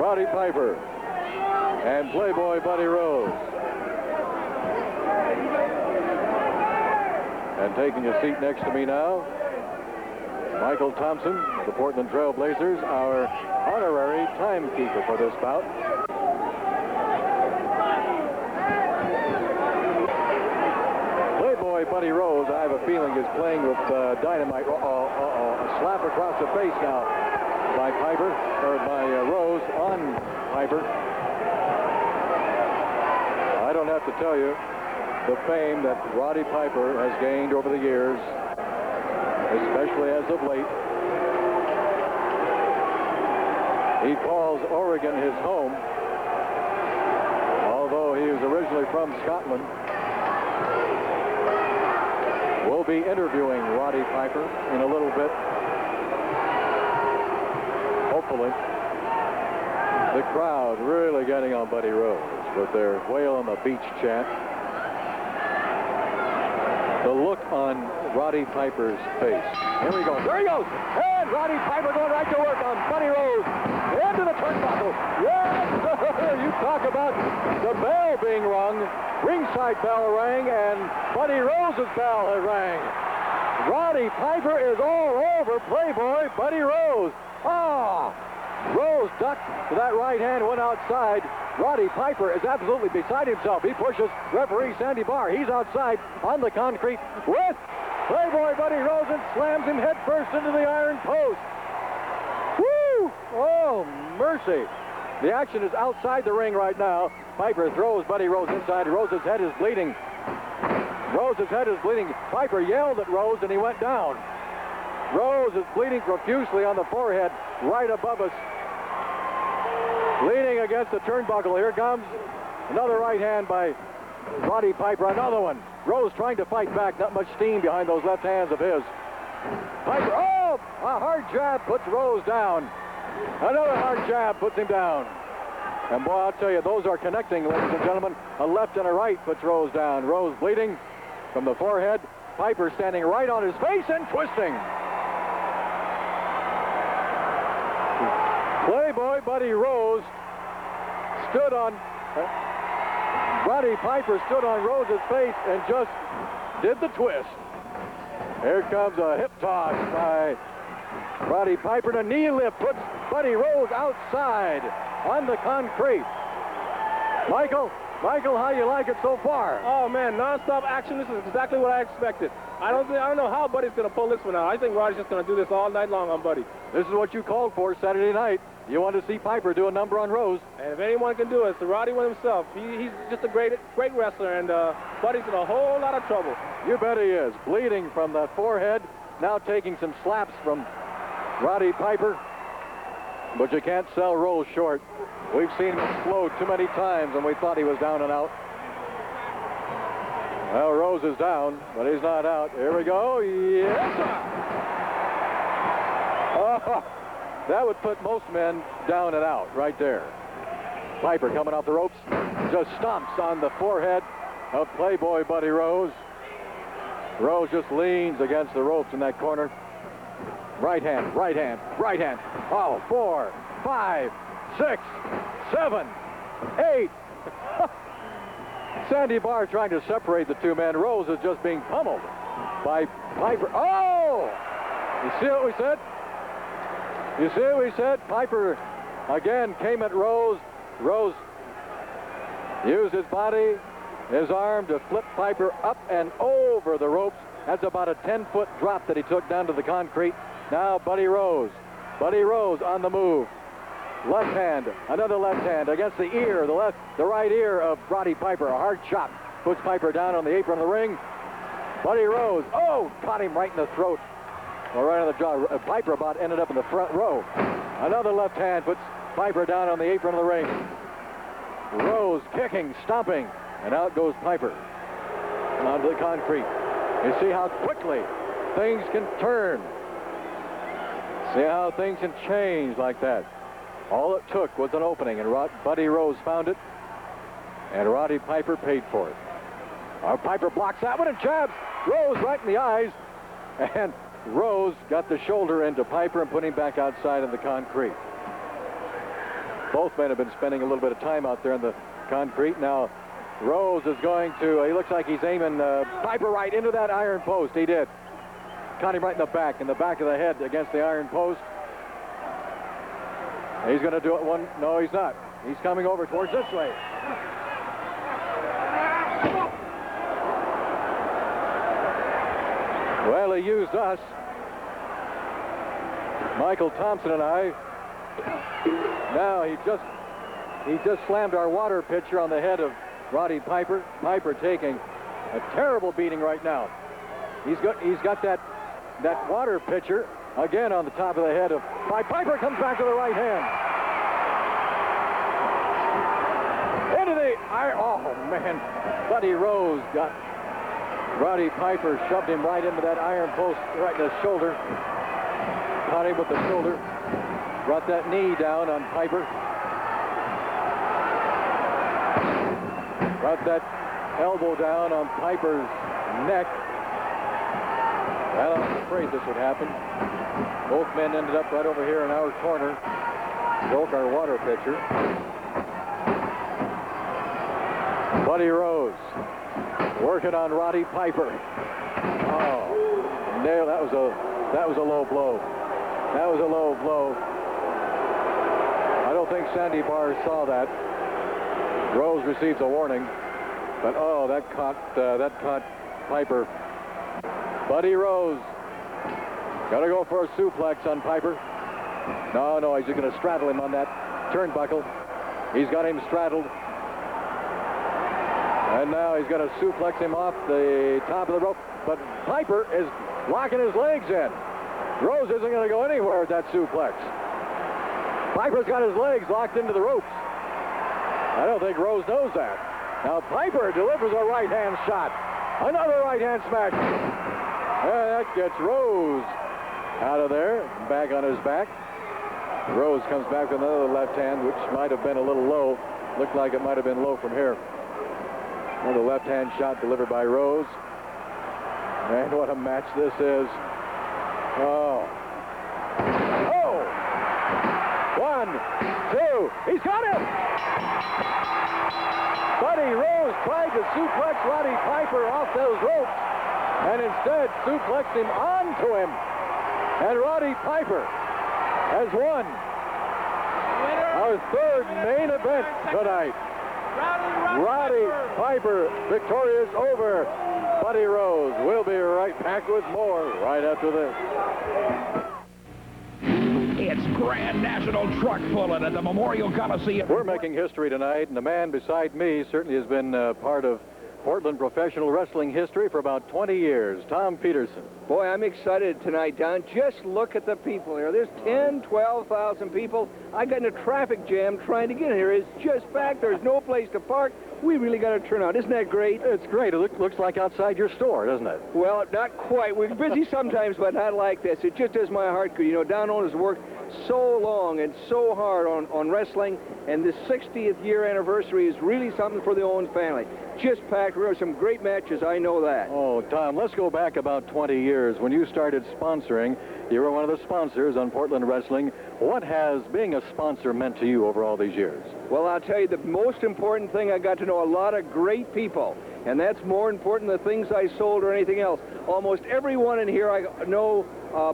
Roddy Piper and Playboy Buddy Rose. And taking a seat next to me now, Michael Thompson, the Portland Trail Blazers, our honorary timekeeper for this bout. Playboy Buddy Rose, I have a feeling, is playing with dynamite. A slap across the face now by Piper, or by Rose on Piper. I don't have to tell you the fame that Roddy Piper has gained over the years, especially as of late. He calls Oregon his home, although he was originally from Scotland. We'll be interviewing Roddy Piper in a little bit, hopefully. The crowd really getting on Buddy Rose with their Whale on the Beach chant. The look on Roddy Piper's face. Here he goes. There he goes. And Roddy Piper going right to work on Buddy Rose. Into the turnbuckle. Yes! You talk about the bell being rung. Ringside bell rang, and Buddy Rose's bell had rang. Roddy Piper is all over Playboy Buddy Rose. Ah! Rose ducked to that right hand, went outside. Roddy Piper is absolutely beside himself. He pushes referee Sandy Barr. He's outside on the concrete with Playboy Buddy Rose and slams him head first into the iron post. Woo! Oh, mercy. The action is outside the ring right now. Piper throws Buddy Rose inside. Rose's head is bleeding. Rose's head is bleeding. Piper yelled at Rose and he went down. Rose is bleeding profusely on the forehead right above us. Leaning against the turnbuckle. Here comes another right hand by Roddy Piper. Another one. Rose trying to fight back. Not much steam behind those left hands of his. Piper, oh! A hard jab puts Rose down. Another hard jab puts him down. And boy, I'll tell you, those are connecting, ladies and gentlemen. A left and a right puts Rose down. Rose bleeding from the forehead. Piper standing right on his face and twisting. Playboy Buddy Rose stood on, Roddy Piper stood on Rose's face and just did the twist. Here comes a hip toss by Roddy Piper, and a knee lift puts Buddy Rose outside on the concrete. Michael, how you like it so far? Oh man, non-stop action. This is exactly what I expected. I don't know how Buddy's going to pull this one out. I think Roddy's just going to do this all night long on Buddy. This is what you called for Saturday night. You want to see Piper do a number on Rose. And if anyone can do it, it's Roddy with himself. He's just a great wrestler, and Buddy's in a whole lot of trouble. You bet he is. Bleeding from that forehead. Now taking some slaps from Roddy Piper. But you can't sell Rose short. We've seen him explode too many times, and we thought he was down and out. Well, Rose is down, but he's not out. Here we go. Yes, sir. Oh, that would put most men down and out right there. Piper coming off the ropes. Just stomps on the forehead of Playboy Buddy Rose. Rose just leans against the ropes in that corner. Right hand, right hand, right hand. Oh, 4, 5, 6, 7, 8. Sandy Barr trying to separate the two men. Rose is just being pummeled by Piper. Oh! You see what we said? You see what we said? Piper again came at Rose. Rose used his body, his arm to flip Piper up and over the ropes. That's about a 10-foot drop that he took down to the concrete. Now Buddy Rose. Buddy Rose on the move. Left hand, another left hand against the ear, the right ear of Roddy Piper. A hard chop puts Piper down on the apron of the ring. Buddy Rose, oh, caught him right in the throat. Or right on the jaw. Piper about ended up in the front row. Another left hand puts Piper down on the apron of the ring. Rose kicking, stomping, and out goes Piper onto the concrete. You see how quickly things can turn. See how things can change like that. All it took was an opening, and Buddy Rose found it, and Roddy Piper paid for it. Piper blocks that one and jabs Rose right in the eyes, and Rose got the shoulder into Piper and put him back outside in the concrete. Both men have been spending a little bit of time out there in the concrete. Now, Rose is going to, he looks like he's aiming Piper right into that iron post. He did. Caught him right in the back of the head against the iron post. He's going to do it one. No, he's not. He's coming over towards this way. Well, he used us, Michael Thompson and I. Now he just slammed our water pitcher on the head of Roddy Piper. Piper taking a terrible beating right now. He's got that water pitcher again on the top of the head of Piper. Comes back to the right hand. Into the iron. Oh man, Buddy Rose got Roddy Piper, shoved him right into that iron post, right in the shoulder. Caught him with the shoulder. Brought that knee down on Piper. Brought that elbow down on Piper's neck. Well, I was afraid this would happen. Both men ended up right over here in our corner. Broke our water pitcher. Buddy Rose working on Roddy Piper. Oh, nail! That was a low blow. That was a low blow. think Sandy Barr saw that. Rose receives a warning, but oh, that caught Piper. Buddy Rose got to go for a suplex on Piper. No, he's just going to straddle him on that turnbuckle. He's got him straddled. And now he's going to suplex him off the top of the rope. But Piper is locking his legs in. Rose isn't going to go anywhere with that suplex. Piper's got his legs locked into the ropes. I don't think Rose knows that. Now Piper delivers a right-hand shot. Another right-hand smash. And that gets Rose out of there, back on his back. Rose comes back with another left hand, which might have been a little low. Looked like it might have been low from here. Another left-hand shot delivered by Rose. And what a match this is. Oh. 1, 2. He's got him! Buddy Rose tried to suplex Roddy Piper off those ropes, and instead suplexed him onto him. And Roddy Piper has won our third main event tonight. Roddy Piper victorious over Buddy Rose. We'll be right back with more right after this. It's Grand National Truck Pulling at the Memorial Coliseum. We're making history tonight, and the man beside me certainly has been part of Portland professional wrestling history for about 20 years. Tom Peterson. Boy, I'm excited tonight, Don. Just look at the people here. There's 10, 12,000 people. I got in a traffic jam trying to get here. It's just packed. There's no place to park. We really got to turn out. Isn't that great? It's great. It looks like outside your store, doesn't it? Well, not quite. We're busy sometimes, but not like this. It just does my heart good. You know, Don Owen has worked so long and so hard on wrestling, and this 60th year anniversary is really something for the Owen family. Just packed. There were some great matches, I know that. Oh, Tom, let's go back about 20 years. When you started sponsoring, you were one of the sponsors on Portland Wrestling. What has being a sponsor meant to you over all these years? Well, I'll tell you, the most important thing, I got to know a lot of great people, and that's more important than the things I sold or anything else. Almost everyone in here I know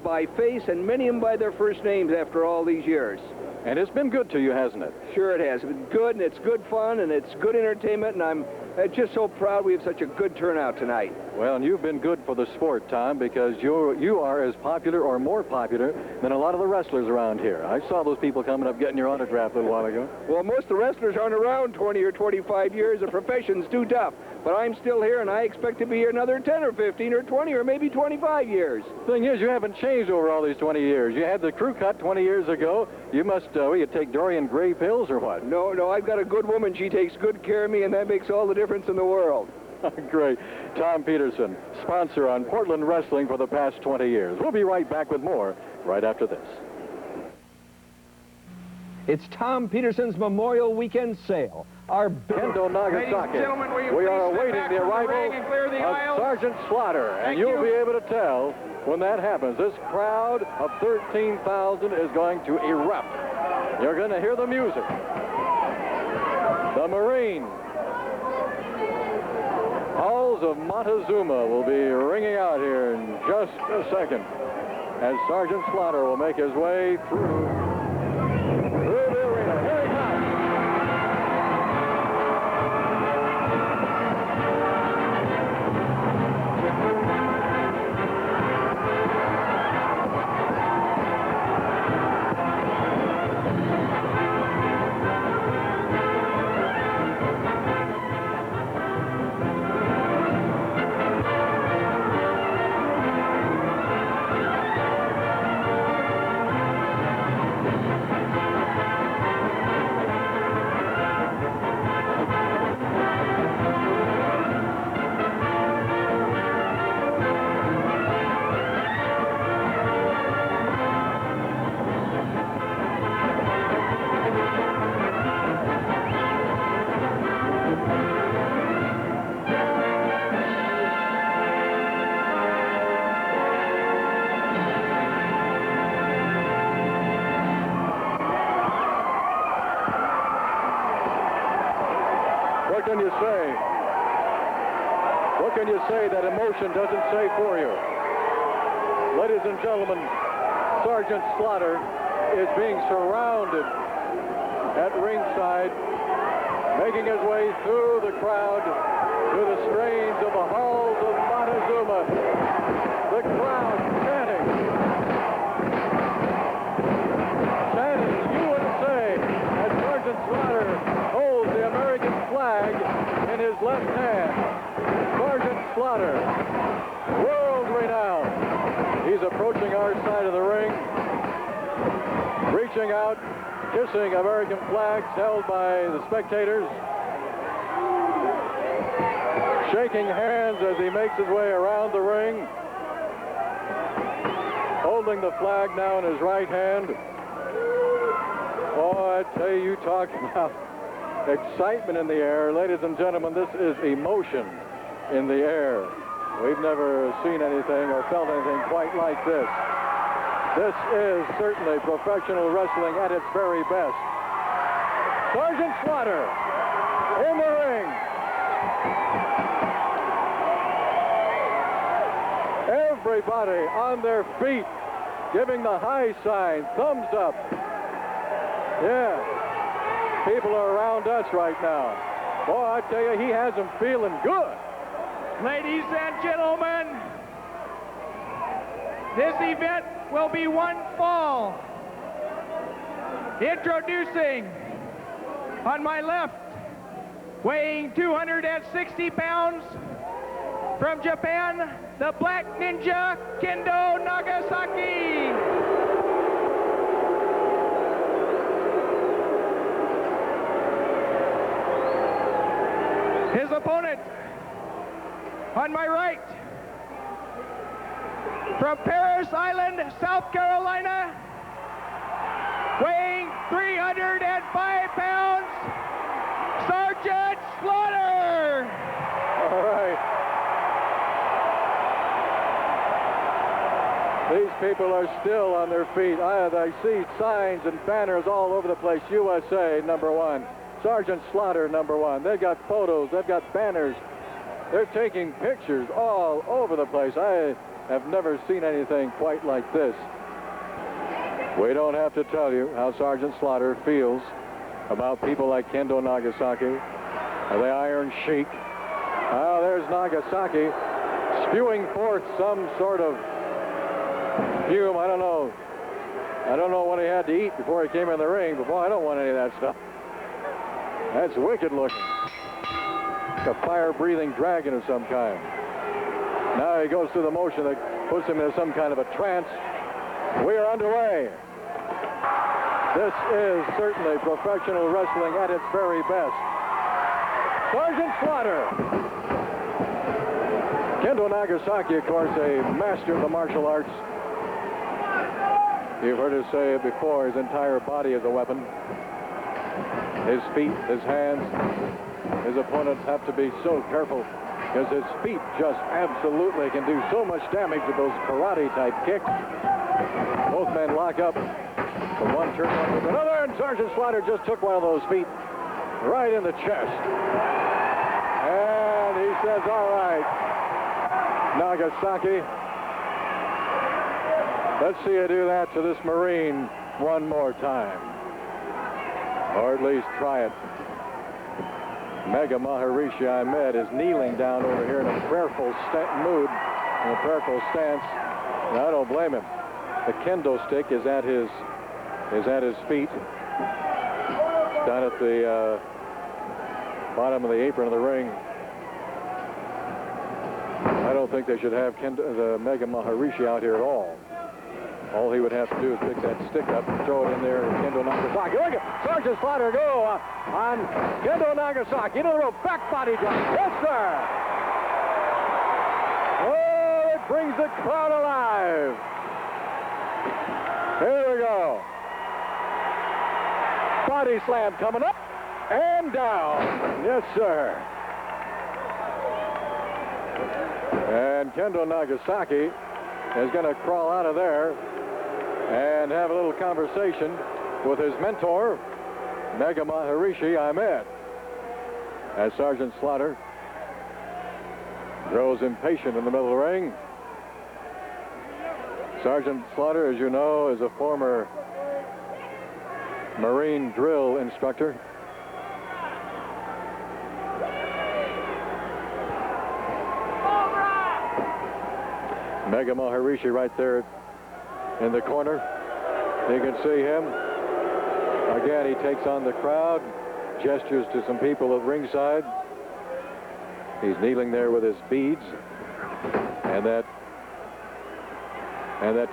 by face, and many of them by their first names after all these years. And it's been good to you, hasn't it? Sure it has. It's been good, and it's good fun, and it's good entertainment, and I'm just so proud we have such a good turnout tonight. Well, and you've been good for the sport, Tom, because you are as popular or more popular than a lot of the wrestlers around here. I saw those people coming up getting your autograph a little while ago. Well, most of the wrestlers aren't around 20 or 25 years. The profession's too tough. But I'm still here, and I expect to be here another 10 or 15 or 20 or maybe 25 years. Thing is, you haven't changed over all these 20 years. You had the crew cut 20 years ago. You must, you take Dorian Gray pills or what? No, I've got a good woman. She takes good care of me, and that makes all the difference in the world. Great. Tom Peterson, sponsor on Portland Wrestling for the past 20 years. We'll be right back with more right after this. It's Tom Peterson's Memorial Weekend Sale. Our Kendo Nagasaki. We are awaiting the arrival of Sergeant Slaughter, and you'll be able to tell when that happens. This crowd of 13,000 is going to erupt. You're going to hear the music. The Marine Halls of Montezuma will be ringing out here in just a second as Sergeant Slaughter will make his way through the arena. Here he comes. What can you say that emotion doesn't say for you? Ladies and gentlemen, Sergeant Slaughter is being surrounded at ringside, making his way through the crowd to the strains of the halls of Montezuma. The crowd chanting USA as Sergeant Slaughter holds the American flag in his left hand. Sergeant Slaughter, world renowned. He's approaching our side of the ring, reaching out, kissing American flags held by the spectators, shaking hands as he makes his way around the ring, holding the flag now in his right hand. Oh, I tell you, talk about excitement in the air. Ladies and gentlemen, this is emotion in the air. We've never seen anything or felt anything quite like this. This is certainly professional wrestling at its very best. Sergeant Slaughter in the ring. Everybody on their feet, giving the high sign, thumbs up. Yeah, people are around us right now. Boy, I tell you, he has them feeling good. Ladies and gentlemen, this event will be one fall. Introducing, on my left, weighing 260 pounds, from Japan, the Black Ninja, Kendo Nagasaki. His opponent, on my right, from Paris Island, South Carolina, weighing 305 pounds, Sergeant Slaughter. All right. These people are still on their feet. I see signs and banners all over the place. USA, #1. Sergeant Slaughter, #1. They've got photos. They've got banners. They're taking pictures all over the place. I have never seen anything quite like this. We don't have to tell you how Sergeant Slaughter feels about people like Kendo Nagasaki, the Iron Sheik. Oh, there's Nagasaki spewing forth some sort of fume. I don't know what he had to eat before he came in the ring, but boy, I don't want any of that stuff. That's wicked looking. Like a fire-breathing dragon of some kind. Now he goes through the motion that puts him into some kind of a trance. We are underway. This is certainly professional wrestling at its very best. Sergeant Slaughter. Kendo Nagasaki, of course, a master of the martial arts. You've heard us say it before, his entire body is a weapon. His feet, his hands, his opponents have to be so careful because his feet just absolutely can do so much damage with those karate-type kicks. Both men lock up. From one turn with another, and Sergeant Slaughter just took one of those feet right in the chest. And he says, all right, Nagasaki, let's see you do that to this Marine one more time. Or at least try it. Mega Maharishi Ahmed is kneeling down over here in a prayerful mood, in a prayerful stance. And I don't blame him. The kendo stick is at his feet. Down at the bottom of the apron of the ring. I don't think they should have the Mega Maharishi out here at all. All he would have to do is pick that stick up and throw it in there to Kendo Nagasaki. Look at Sergeant Slaughter go on Kendo Nagasaki into the rope. Back body drop. Yes, sir. Oh, it brings the crowd alive. Here we go. Body slam coming up and down. Yes, sir. And Kendo Nagasaki is going to crawl out of there and have a little conversation with his mentor, Mega Maharishi Ahmed, as Sergeant Slaughter grows impatient in the middle of the ring. Sergeant Slaughter, as you know, is a former Marine drill instructor. Mega Maharishi right there in the corner. You can see him. Again, he takes on the crowd, gestures to some people at ringside. He's kneeling there with his beads and that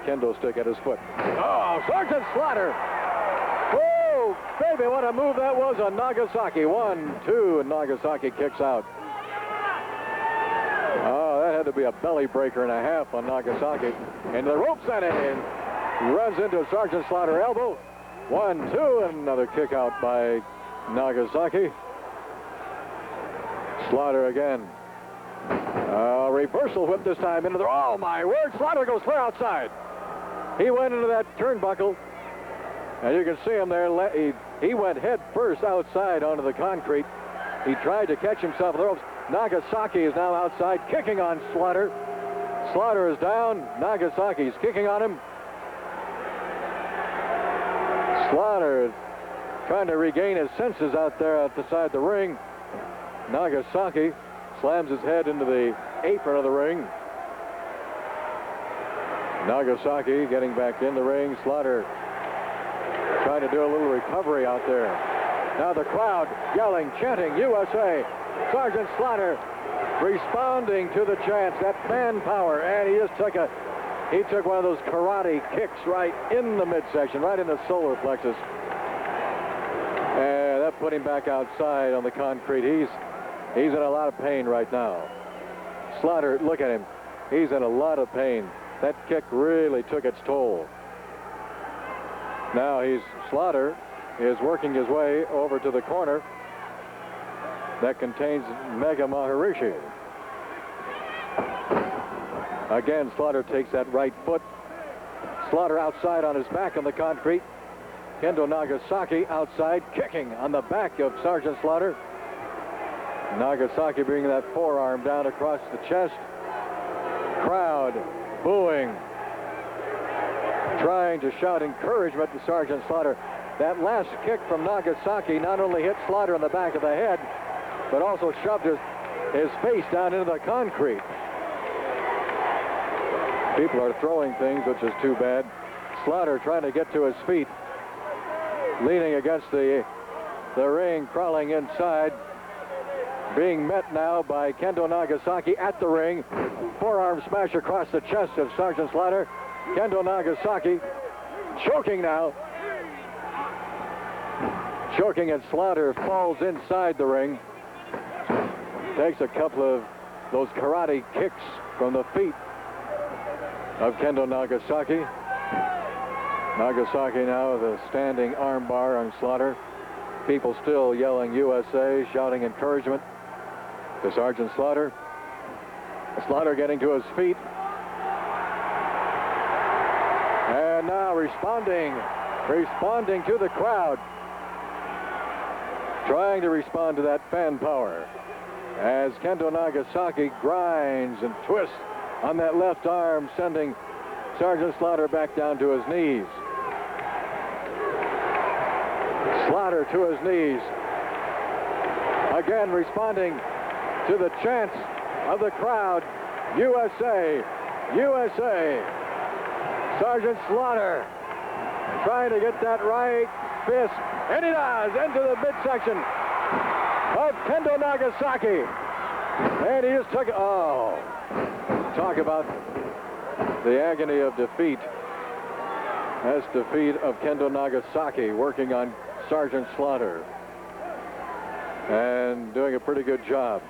kendo stick at his foot. Oh, Sergeant Slaughter! Oh, baby, what a move that was on Nagasaki. 1, 2, and Nagasaki kicks out. Oh, that had to be a belly breaker and a half on Nagasaki. And the rope set in. He runs into Sergeant Slaughter elbow. 1, 2, and another kick out by Nagasaki. Slaughter again. Reversal whip this time into the... Oh, my word. Slaughter goes clear outside. He went into that turnbuckle. And you can see him there. He went head first outside onto the concrete. He tried to catch himself with the ropes. Nagasaki is now outside, kicking on Slaughter. Slaughter is down. Nagasaki's kicking on him. Slaughter trying to regain his senses out there outside the ring. Nagasaki slams his head into the apron of the ring. Nagasaki getting back in the ring. Slaughter trying to do a little recovery out there. Now the crowd yelling, chanting, USA. Sergeant Slaughter responding to the chants, that manpower, and he took one of those karate kicks right in the midsection, right in the solar plexus. And that put him back outside on the concrete. He's in a lot of pain right now. Slaughter, look at him. He's in a lot of pain. That kick really took its toll. Now Slaughter is working his way over to the corner that contains Mega Maharishi. Again, Slaughter takes that right foot. Slaughter outside on his back on the concrete. Kendo Nagasaki outside, kicking on the back of Sergeant Slaughter. Nagasaki bringing that forearm down across the chest. Crowd booing, trying to shout encouragement to Sergeant Slaughter. That last kick from Nagasaki not only hit Slaughter in the back of the head, but also shoved his face down into the concrete. People are throwing things, which is too bad. Slaughter trying to get to his feet, leaning against the ring, crawling inside. Being met now by Kendo Nagasaki at the ring. Forearm smash across the chest of Sergeant Slaughter. Kendo Nagasaki choking now. Choking, and Slaughter falls inside the ring. Takes a couple of those karate kicks from the feet of Kendo Nagasaki. Nagasaki now with a standing armbar on Slaughter. People still yelling USA, shouting encouragement to Sergeant Slaughter. Slaughter getting to his feet. And now responding to the crowd. Trying to respond to that fan power as Kendo Nagasaki grinds and twists on that left arm, sending Sergeant Slaughter back down to his knees. Slaughter to his knees. Again responding to the chants of the crowd. USA, USA. Sergeant Slaughter trying to get that right fist, and he does, into the midsection of Kendo Nagasaki. And he just took it. Oh, talk about the agony of defeat. That's defeat of Kendo Nagasaki, working on Sergeant Slaughter and doing a pretty good job.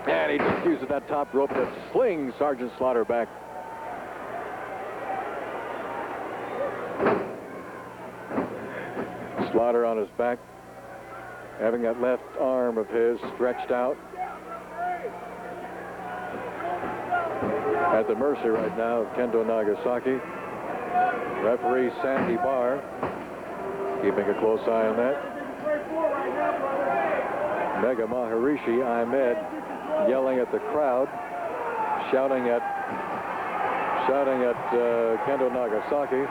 And he just uses that top rope to sling Sergeant Slaughter back. Slaughter on his back, having that left arm of his stretched out. At the mercy right now of Kendo Nagasaki. Referee Sandy Barr keeping a close eye on that. Mega Maharishi Ahmed yelling at the crowd, shouting at Kendo Nagasaki.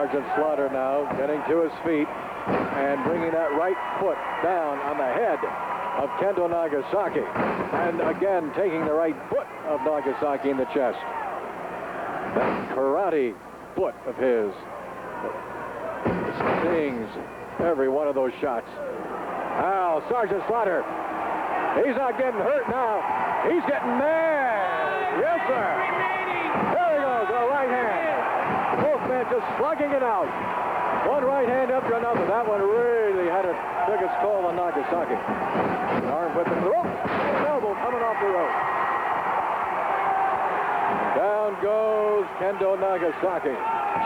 Sergeant Slaughter now getting to his feet and bringing that right foot down on the head of Kendo Nagasaki. And again, taking the right foot of Nagasaki in the chest. That karate foot of his stings every one of those shots. Now, Sergeant Slaughter, he's not getting hurt now. He's getting mad. Yes, sir. There he goes, a right hand. Both men just slugging it out. One right hand after another. That one really had a biggest toll on Nagasaki. Arm whip into the rope. Elbow coming off the rope. Down goes Kendo Nagasaki.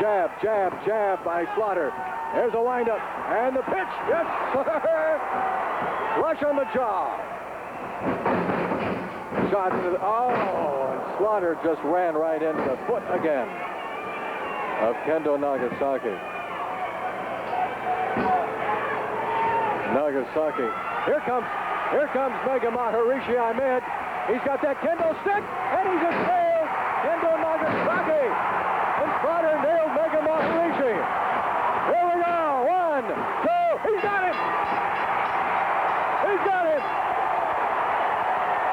Jab, jab, jab by Slaughter. There's a windup. And the pitch. Yes, sir. Flush on the jaw. Shot into the... Oh, and Slaughter just ran right into the foot again of Kendo Nagasaki. Nagasaki. Here comes Mega Maharishi Ahmed. He's got that Kendo stick, and he just nailed Kendo Nagasaki. And Slaughter nailed Mega Maharishi. Here we go. 1, 2. He's got it. He's got it.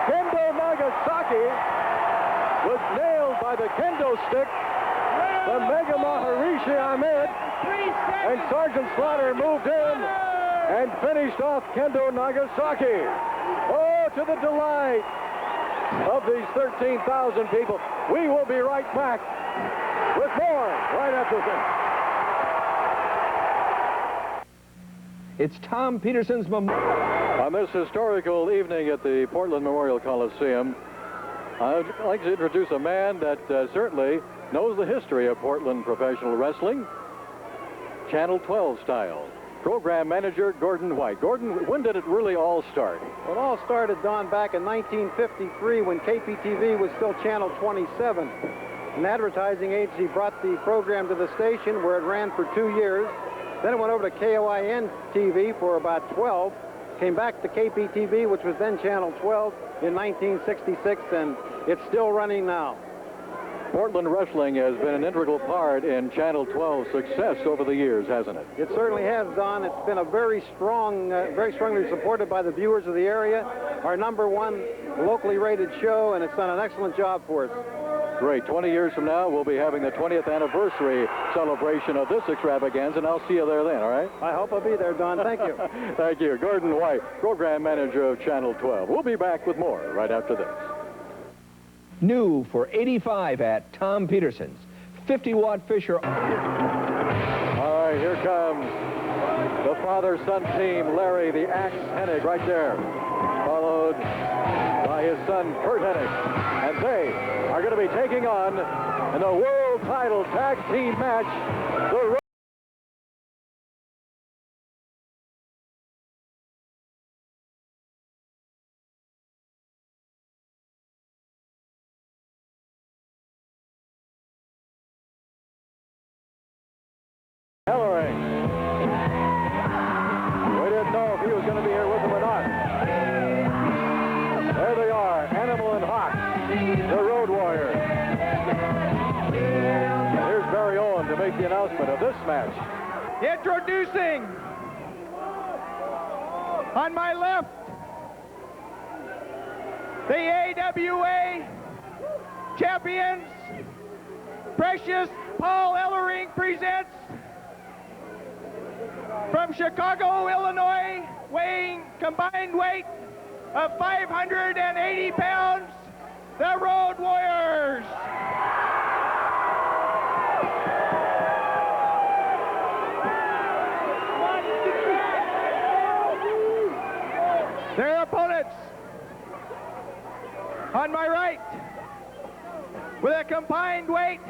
Kendo Nagasaki was nailed by the Kendo stick from Mega Maharishi Ahmed. And Sergeant Slaughter moved in and finished off Kendo Nagasaki. Oh, to the delight of these 13,000 people. We will be right back with more right after this. It's Tom Peterson's memorial. On this historical evening at the Portland Memorial Coliseum, I'd like to introduce a man that certainly knows the history of Portland professional wrestling, Channel 12 style. Program manager Gordon White. Gordon, when did it really all start? Well, it all started, Don, back in 1953 when KPTV was still Channel 27. An advertising agency brought the program to the station where it ran for 2 years. Then it went over to KOIN TV for about 12. Came back to KPTV, which was then Channel 12, in 1966, and it's still running now. Portland wrestling has been an integral part in Channel 12's success over the years, hasn't it? It certainly has, Don. It's been a very strongly supported by the viewers of the area. Our #1 locally rated show, and it's done an excellent job for us. Great. 20 years from now, we'll be having the 20th anniversary celebration of this extravaganza, and I'll see you there then, all right? I hope I'll be there, Don. Thank you. Thank you. Gordon White, program manager of Channel 12. We'll be back with more right after this. New for '85 at Tom Peterson's 50-watt Fisher. All right, here comes the father-son team. Larry, the Axe Hennig, right there, followed by his son, Kurt Hennig. And they are going to be taking on, in the world title tag team match, the Ellering. We didn't know if he was going to be here with them or not. There they are, Animal and Hawk, the Road Warriors. Here's Barry Owen to make the announcement of this match. Introducing, on my left, the AWA champions, Precious Paul Ellering presents, from Chicago, Illinois, weighing combined weight of 580 pounds, the Road Warriors. Their opponents, on my right, with a combined weight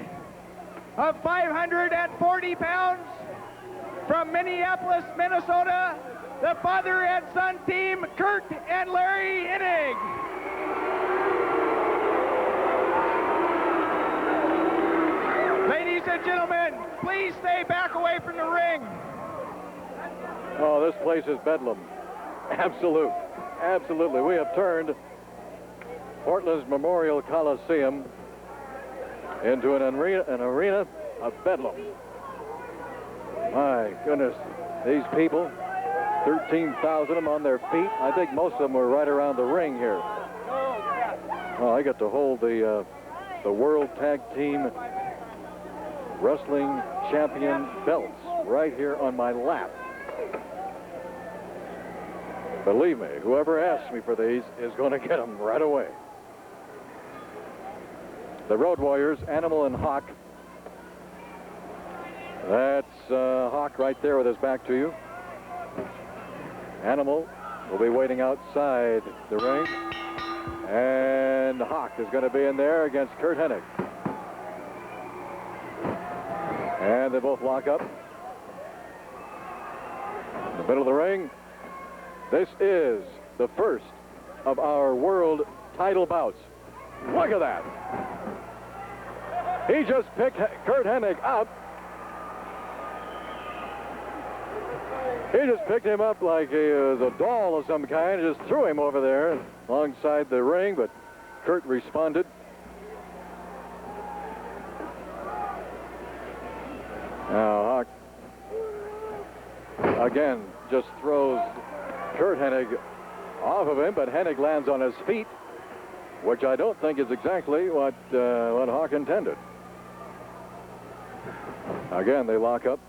of 540 pounds, from Minneapolis, Minnesota, the father and son team, Kurt and Larry Hennig. Ladies and gentlemen, please stay back away from the ring. Oh, this place is bedlam. Absolutely. We have turned Portland's Memorial Coliseum into an arena of bedlam. My goodness, these people, 13,000 of them on their feet. I think most of them were right around the ring here. Well, I get to hold the World Tag Team Wrestling Champion belts right here on my lap. Believe me, whoever asks me for these is going to get them right away. The Road Warriors, Animal and Hawk. That's Hawk right there with his back to you. Animal will be waiting outside the ring. And Hawk is going to be in there against Curt Hennig. And they both lock up. In the middle of the ring. This is the first of our world title bouts. Look at that. He just picked Curt Hennig up. He just picked him up like he was a doll of some kind and just threw him over there alongside the ring, but Curt responded. Now Hawk again just throws Curt Hennig off of him, but Hennig lands on his feet, which I don't think is exactly what Hawk intended. Again, they lock up.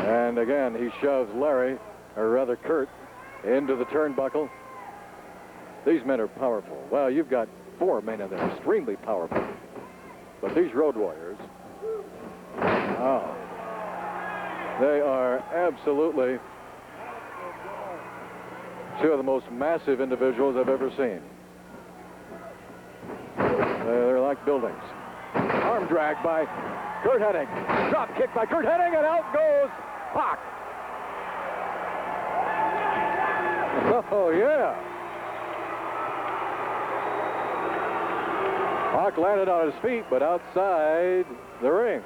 And again, he shoves Larry, or rather Curt, into the turnbuckle. These men are powerful. Well, you've got 4 men in there, extremely powerful. But these Road Warriors, oh, they are absolutely 2 of the most massive individuals I've ever seen. They're like buildings. Arm drag by Curt Hennig. Drop kick by Curt Hennig, and out goes Hawk. Oh, yeah. Hawk landed on his feet, but outside the ring.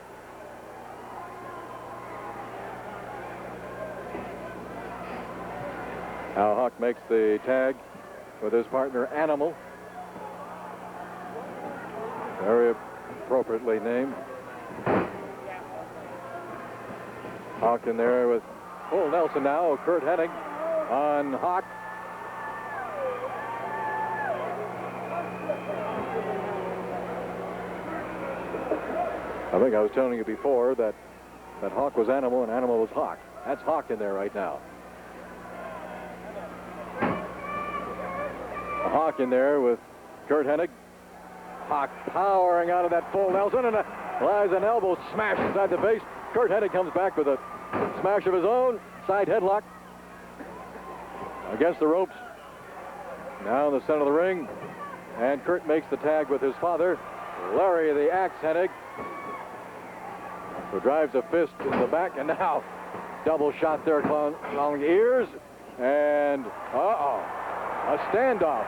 Now Hawk makes the tag with his partner Animal. Very appropriately named. Hawk in there with Bull Nelson now. Curt Hennig on Hawk. I think I was telling you before that Hawk was Animal and Animal was Hawk. That's Hawk in there right now. Hawk in there with Curt Hennig. Hawk powering out of that full Nelson, and lies an elbow smash inside the face. Curt Hennig comes back with a smash of his own. Side headlock against the ropes. Now in the center of the ring. And Curt makes the tag with his father, Larry the Axe Hennig, who drives a fist in the back. And now double shot there along the ears. And a standoff.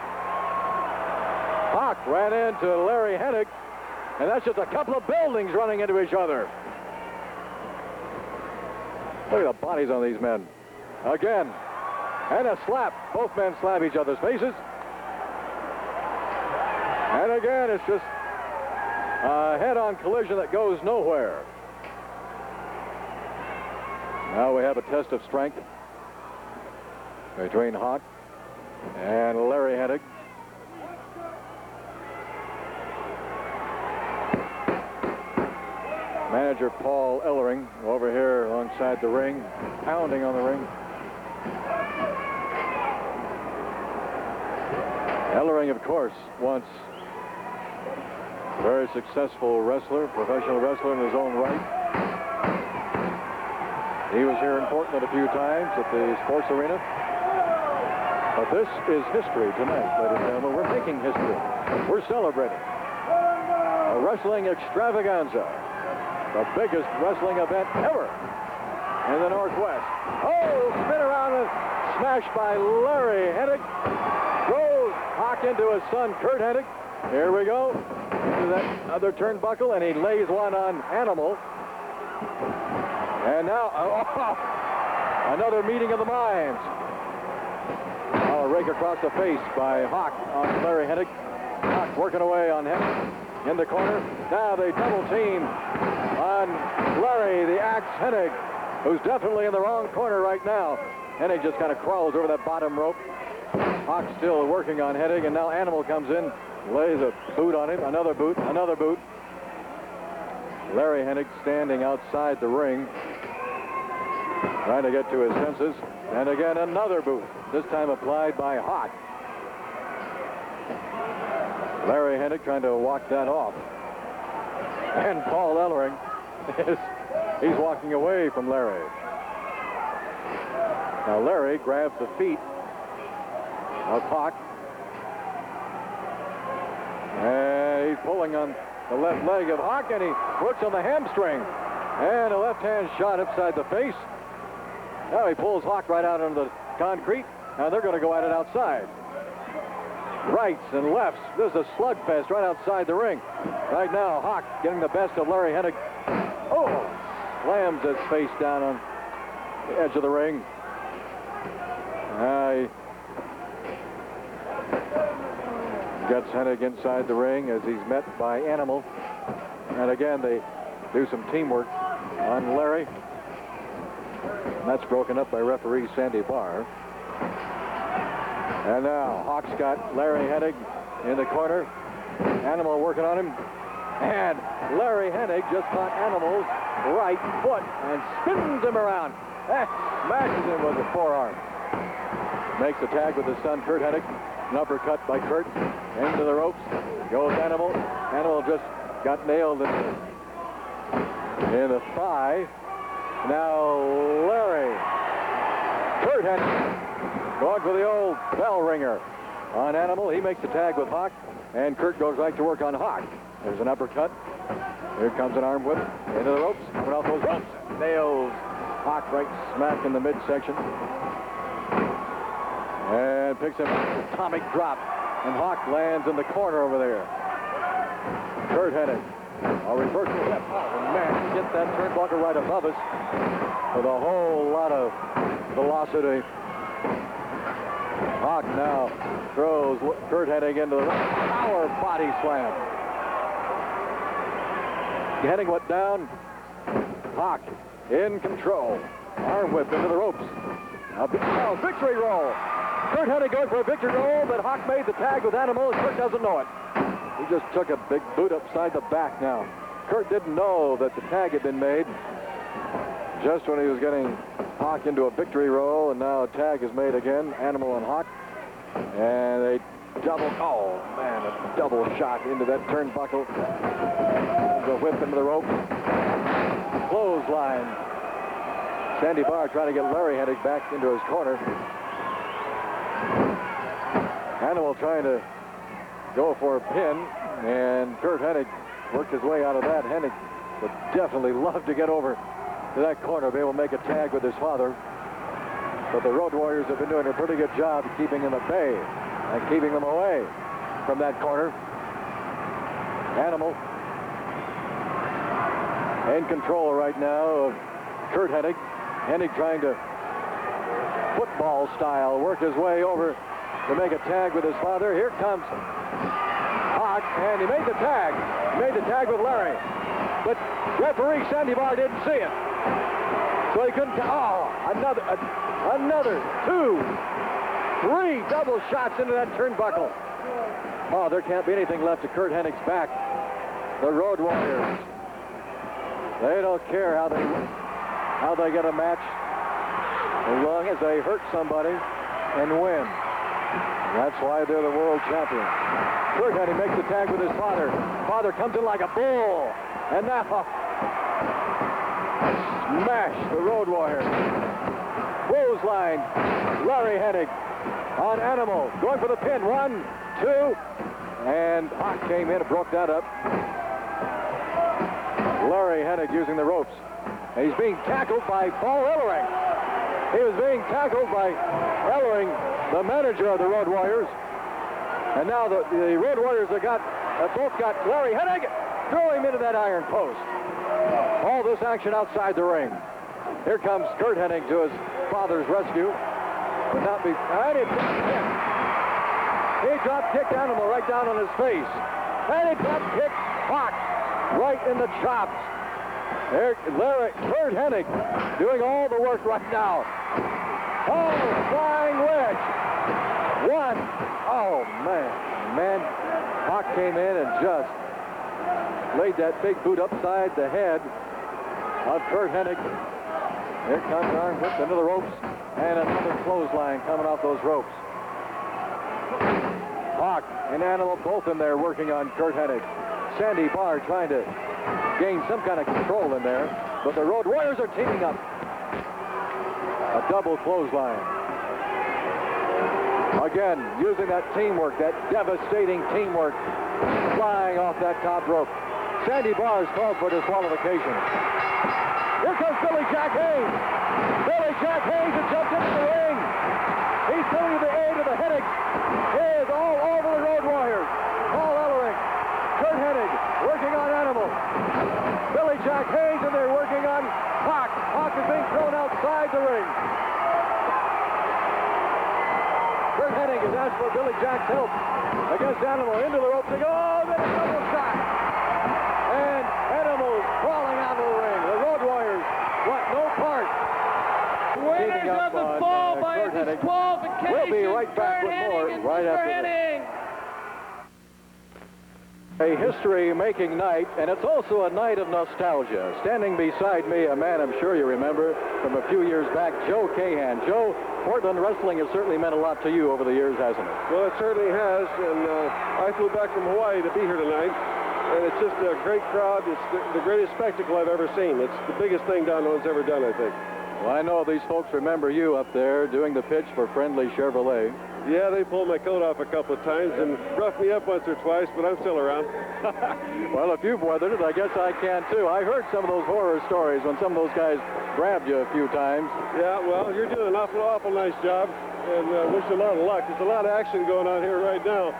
Hawk ran into Larry Hennig, and that's just a couple of buildings running into each other. Look at the bodies on these men. Again, and a slap. Both men slap each other's faces. And again, it's just a head-on collision that goes nowhere. Now we have a test of strength between Hawk and Larry Hennig. Manager Paul Ellering over here alongside the ring, pounding on the ring. Ellering, of course, once a very successful wrestler, professional wrestler in his own right. He was here in Portland a few times at the sports arena. But this is history tonight, ladies and gentlemen. We're making history. We're celebrating a wrestling extravaganza. The biggest wrestling event ever in the Northwest. Oh, spin around and smash by Larry Hennig. Throws Hawk into his son, Curt Hennig. Here we go. Into that other turnbuckle, and he lays one on Animal. And now, another meeting of the minds. A rake across the face by Hawk on Larry Hennig. Hawk working away on Hennig. in the corner. Now they double team on Larry, the Axe Hennig, who's definitely in the wrong corner right now. Hennig just kind of crawls over that bottom rope. Hawk still working on Hennig, and now Animal comes in, lays a boot on him, another boot, another boot. Larry Hennig standing outside the ring, trying to get to his senses. And again, another boot, this time applied by Hawk. Larry Hennig trying to walk that off. And Paul Ellering, he's walking away from Larry. Now Larry grabs the feet of Hawk. And he's pulling on the left leg of Hawk, and he works on the hamstring. And a left-hand shot upside the face. Now he pulls Hawk right out onto the concrete. Now they're going to go at it outside. Rights and lefts. This is a slugfest right outside the ring. Right now, Hawk getting the best of Larry Hennig. Oh! Slams his face down on the edge of the ring. He gets Hennig inside the ring as he's met by Animal. And again, they do some teamwork on Larry. And that's broken up by referee Sandy Barr. And now Hawk's got Larry Hennig in the corner. Animal working on him. And Larry Hennig just caught Animal's right foot and spins him around. Smashes him with the forearm. Makes the tag with his son, Curt Hennig. An uppercut by Curt. Into the ropes. Goes Animal. Animal just got nailed in the thigh. Now Larry. Curt Hennig going for the old bell ringer on Animal. He makes the tag with Hawk. And Curt goes right to work on Hawk. There's an uppercut. Here comes an arm whip into the ropes. Coming off those ropes. Nails Hawk right smack in the midsection. And picks him up. Atomic drop. And Hawk lands in the corner over there. Curt Hennig. A reversal left. Oh, man, he gets that turnbuckle right above us with a whole lot of velocity. Hawk now throws Curt Hennig into the power body slam. Hennig went down. Hawk in control. Arm whip into the ropes. A victory roll. Curt Hennig going for a victory roll, but Hawk made the tag with Animal, and Curt doesn't know it. He just took a big boot upside the back now. Curt didn't know that the tag had been made just when he was getting Hawk into a victory roll, and now a tag is made again, Animal and Hawk. And a double, oh man, a double shot into that turnbuckle. The whip into the rope. Clothesline. Sandy Barr trying to get Larry Hennig back into his corner. Animal trying to go for a pin, and Curt Hennig worked his way out of that. Hennig would definitely love to get over to that corner, be able to make a tag with his father. But the Road Warriors have been doing a pretty good job keeping him at bay and keeping them away from that corner. Animal in control right now of Curt Hennig. Hennig trying to football style work his way over to make a tag with his father. Here comes Hawk, and he made the tag. He made the tag with Larry. But referee Sandy Barr didn't see it. So he couldn't, another 2, 3 double shots into that turnbuckle. Oh, there can't be anything left to Curt Hennig's back. The Road Warriors. They don't care how they get a match as long as they hurt somebody and win. That's why they're the world champions. Curt Hennig makes the tag with his father. Father comes in like a bull. And now smash the Road Warriors. Clothesline. Larry Hennig on Animal. Going for the pin. 1, 2. And Hawk came in and broke that up. Larry Hennig using the ropes. And he's being tackled by Paul Ellering. He was being tackled by Ellering, the manager of the Road Warriors. And now the Road Warriors have both got Larry Hennig. Throw him into that iron post. All this action outside the ring. Here comes Curt Hennig to his father's rescue. But not be. And he drop kicked Animal right down on his face. And he drop kicked Hawk right in the chops. Kurt Hennig doing all the work right now. Oh, flying wedge. One. Oh, man. Hawk came in and just laid that big boot upside the head of Kurt Hennig. Here comes Arnquist into the ropes, and another clothesline coming off those ropes. Hawk and Animal both in there working on Kurt Hennig. Sandy Barr trying to gain some kind of control in there, but the Road Warriors are teaming up. A double clothesline. Again, using that teamwork, that devastating teamwork, flying off that top rope. Sandy Barr is called for disqualification. Here comes Billy Jack Haynes. Billy Jack Haynes has jumped into the ring. He's coming to the aid of the Hennig. He is all over the Road Warriors. Paul Ellering, Kurt Hennig working on Animal. Billy Jack Haynes, and they're working on Hawk. Hawk is being thrown outside the ring. Kurt Hennig has asked for Billy Jack's help against Animal. Into the ropes. Oh, then a double shot. And Animal's crawling out of the ring. The Road Warriors want no part. Winners of the fall by disqualification. We'll be right back with more right after this. A history-making night, and it's also a night of nostalgia. Standing beside me, a man I'm sure you remember from a few years back, Joe Cahan. Joe, Portland wrestling has certainly meant a lot to you over the years, hasn't it? Well, it certainly has, and I flew back from Hawaii to be here tonight, and it's just a great crowd. It's the greatest spectacle I've ever seen. It's the biggest thing Don Owen's ever done, I think. Well, I know these folks remember you up there doing the pitch for Friendly Chevrolet. Yeah, they pulled my coat off a couple of times and roughed me up once or twice, but I'm still around. Well, if you've weathered it, I guess I can too. I heard some of those horror stories when some of those guys grabbed you a few times. Yeah, well, you're doing an awful nice job, and wish you a lot of luck. There's a lot of action going on here right now.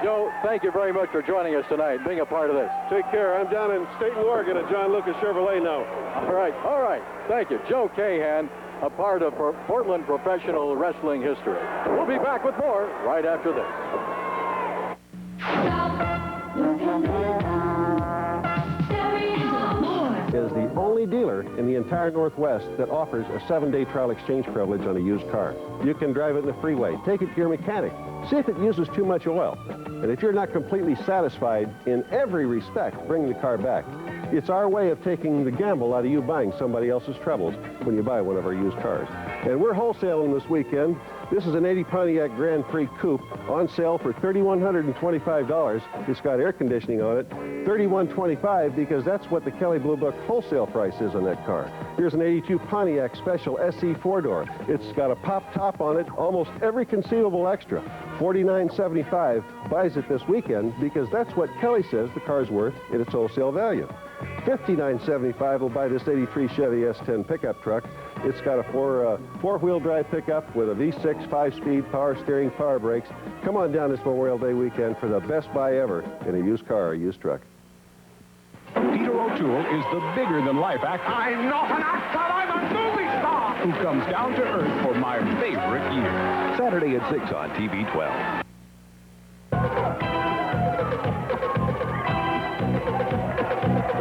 Joe, thank you very much for joining us tonight, being a part of this. Take care. I'm down in Staten, Oregon at John Lucas Chevrolet now. All right. Thank you. Joe Cahan, a part of Portland professional wrestling history. We'll be back with more right after this. Is the only dealer in the entire Northwest that offers a 7-day trial exchange privilege on a used car. You can drive it in the freeway, take it to your mechanic, see if it uses too much oil. And if you're not completely satisfied in every respect, bring the car back. It's our way of taking the gamble out of you buying somebody else's troubles when you buy one of our used cars. And we're wholesaling this weekend. This is an 80 Pontiac Grand Prix Coupe on sale for $3,125. It's got air conditioning on it. $3,125 because that's what the Kelley Blue Book wholesale price is on that car. Here's an 82 Pontiac Special SE 4-door. It's got a pop top on it, almost every conceivable extra. $49.75. Buys it this weekend because that's what Kelley says the car's worth in its wholesale value. $59.75 will buy this 83 Chevy S10 pickup truck. It's got a four-wheel drive pickup with a V6 5-speed power steering, power brakes. Come on down this Memorial Day weekend for the best buy ever in a used car or used truck. Peter O'Toole is the bigger-than-life actor. I'm not an actor, I'm a movie star! Who comes down to earth for my favorite year. Saturday at 6 on TV 12.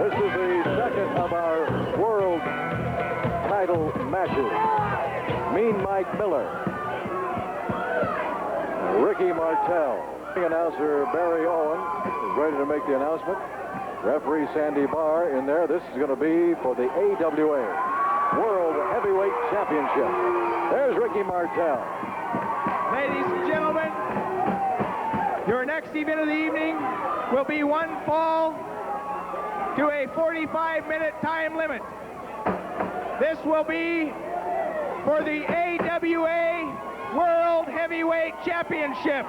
This is the second of our world title matches. Mean Mike Miller, Ricky Martel. Announcer Barry Owen is ready to make the announcement. Referee Sandy Barr in there. This is going to be for the AWA World Heavyweight Championship. There's Ricky Martel. Ladies and gentlemen, your next event of the evening will be one fall to a 45-minute time limit. This will be for the AWA World Heavyweight Championship.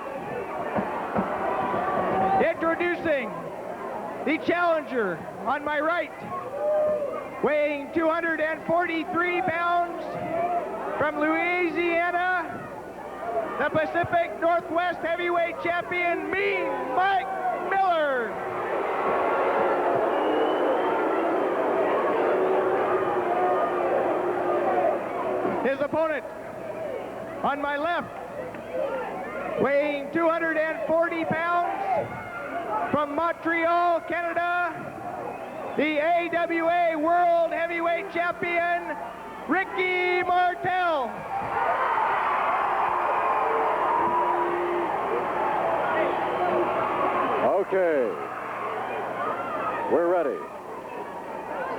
Introducing the challenger on my right, weighing 243 pounds from Louisiana, the Pacific Northwest Heavyweight Champion, Mean Mike Miller. His opponent on my left, weighing 240 pounds from Montreal, Canada, the AWA World Heavyweight Champion, Ricky Martel. Okay, we're ready.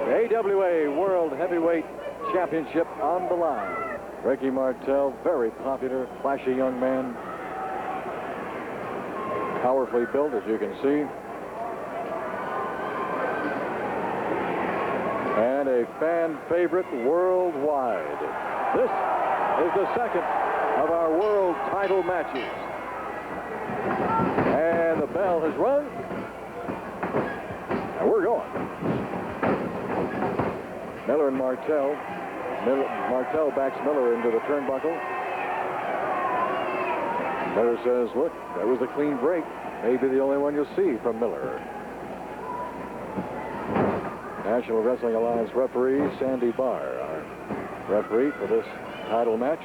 The AWA World Heavyweight Championship on the line. Ricky Martel, very popular, flashy young man. Powerfully built, as you can see. And a fan favorite worldwide. This is the second of our world title matches. And the bell has rung. And we're going. Miller and Martel. Martel backs Miller into the turnbuckle. Miller says, look, that was a clean break. Maybe the only one you'll see from Miller. National Wrestling Alliance referee Sandy Barr, our referee for this title match.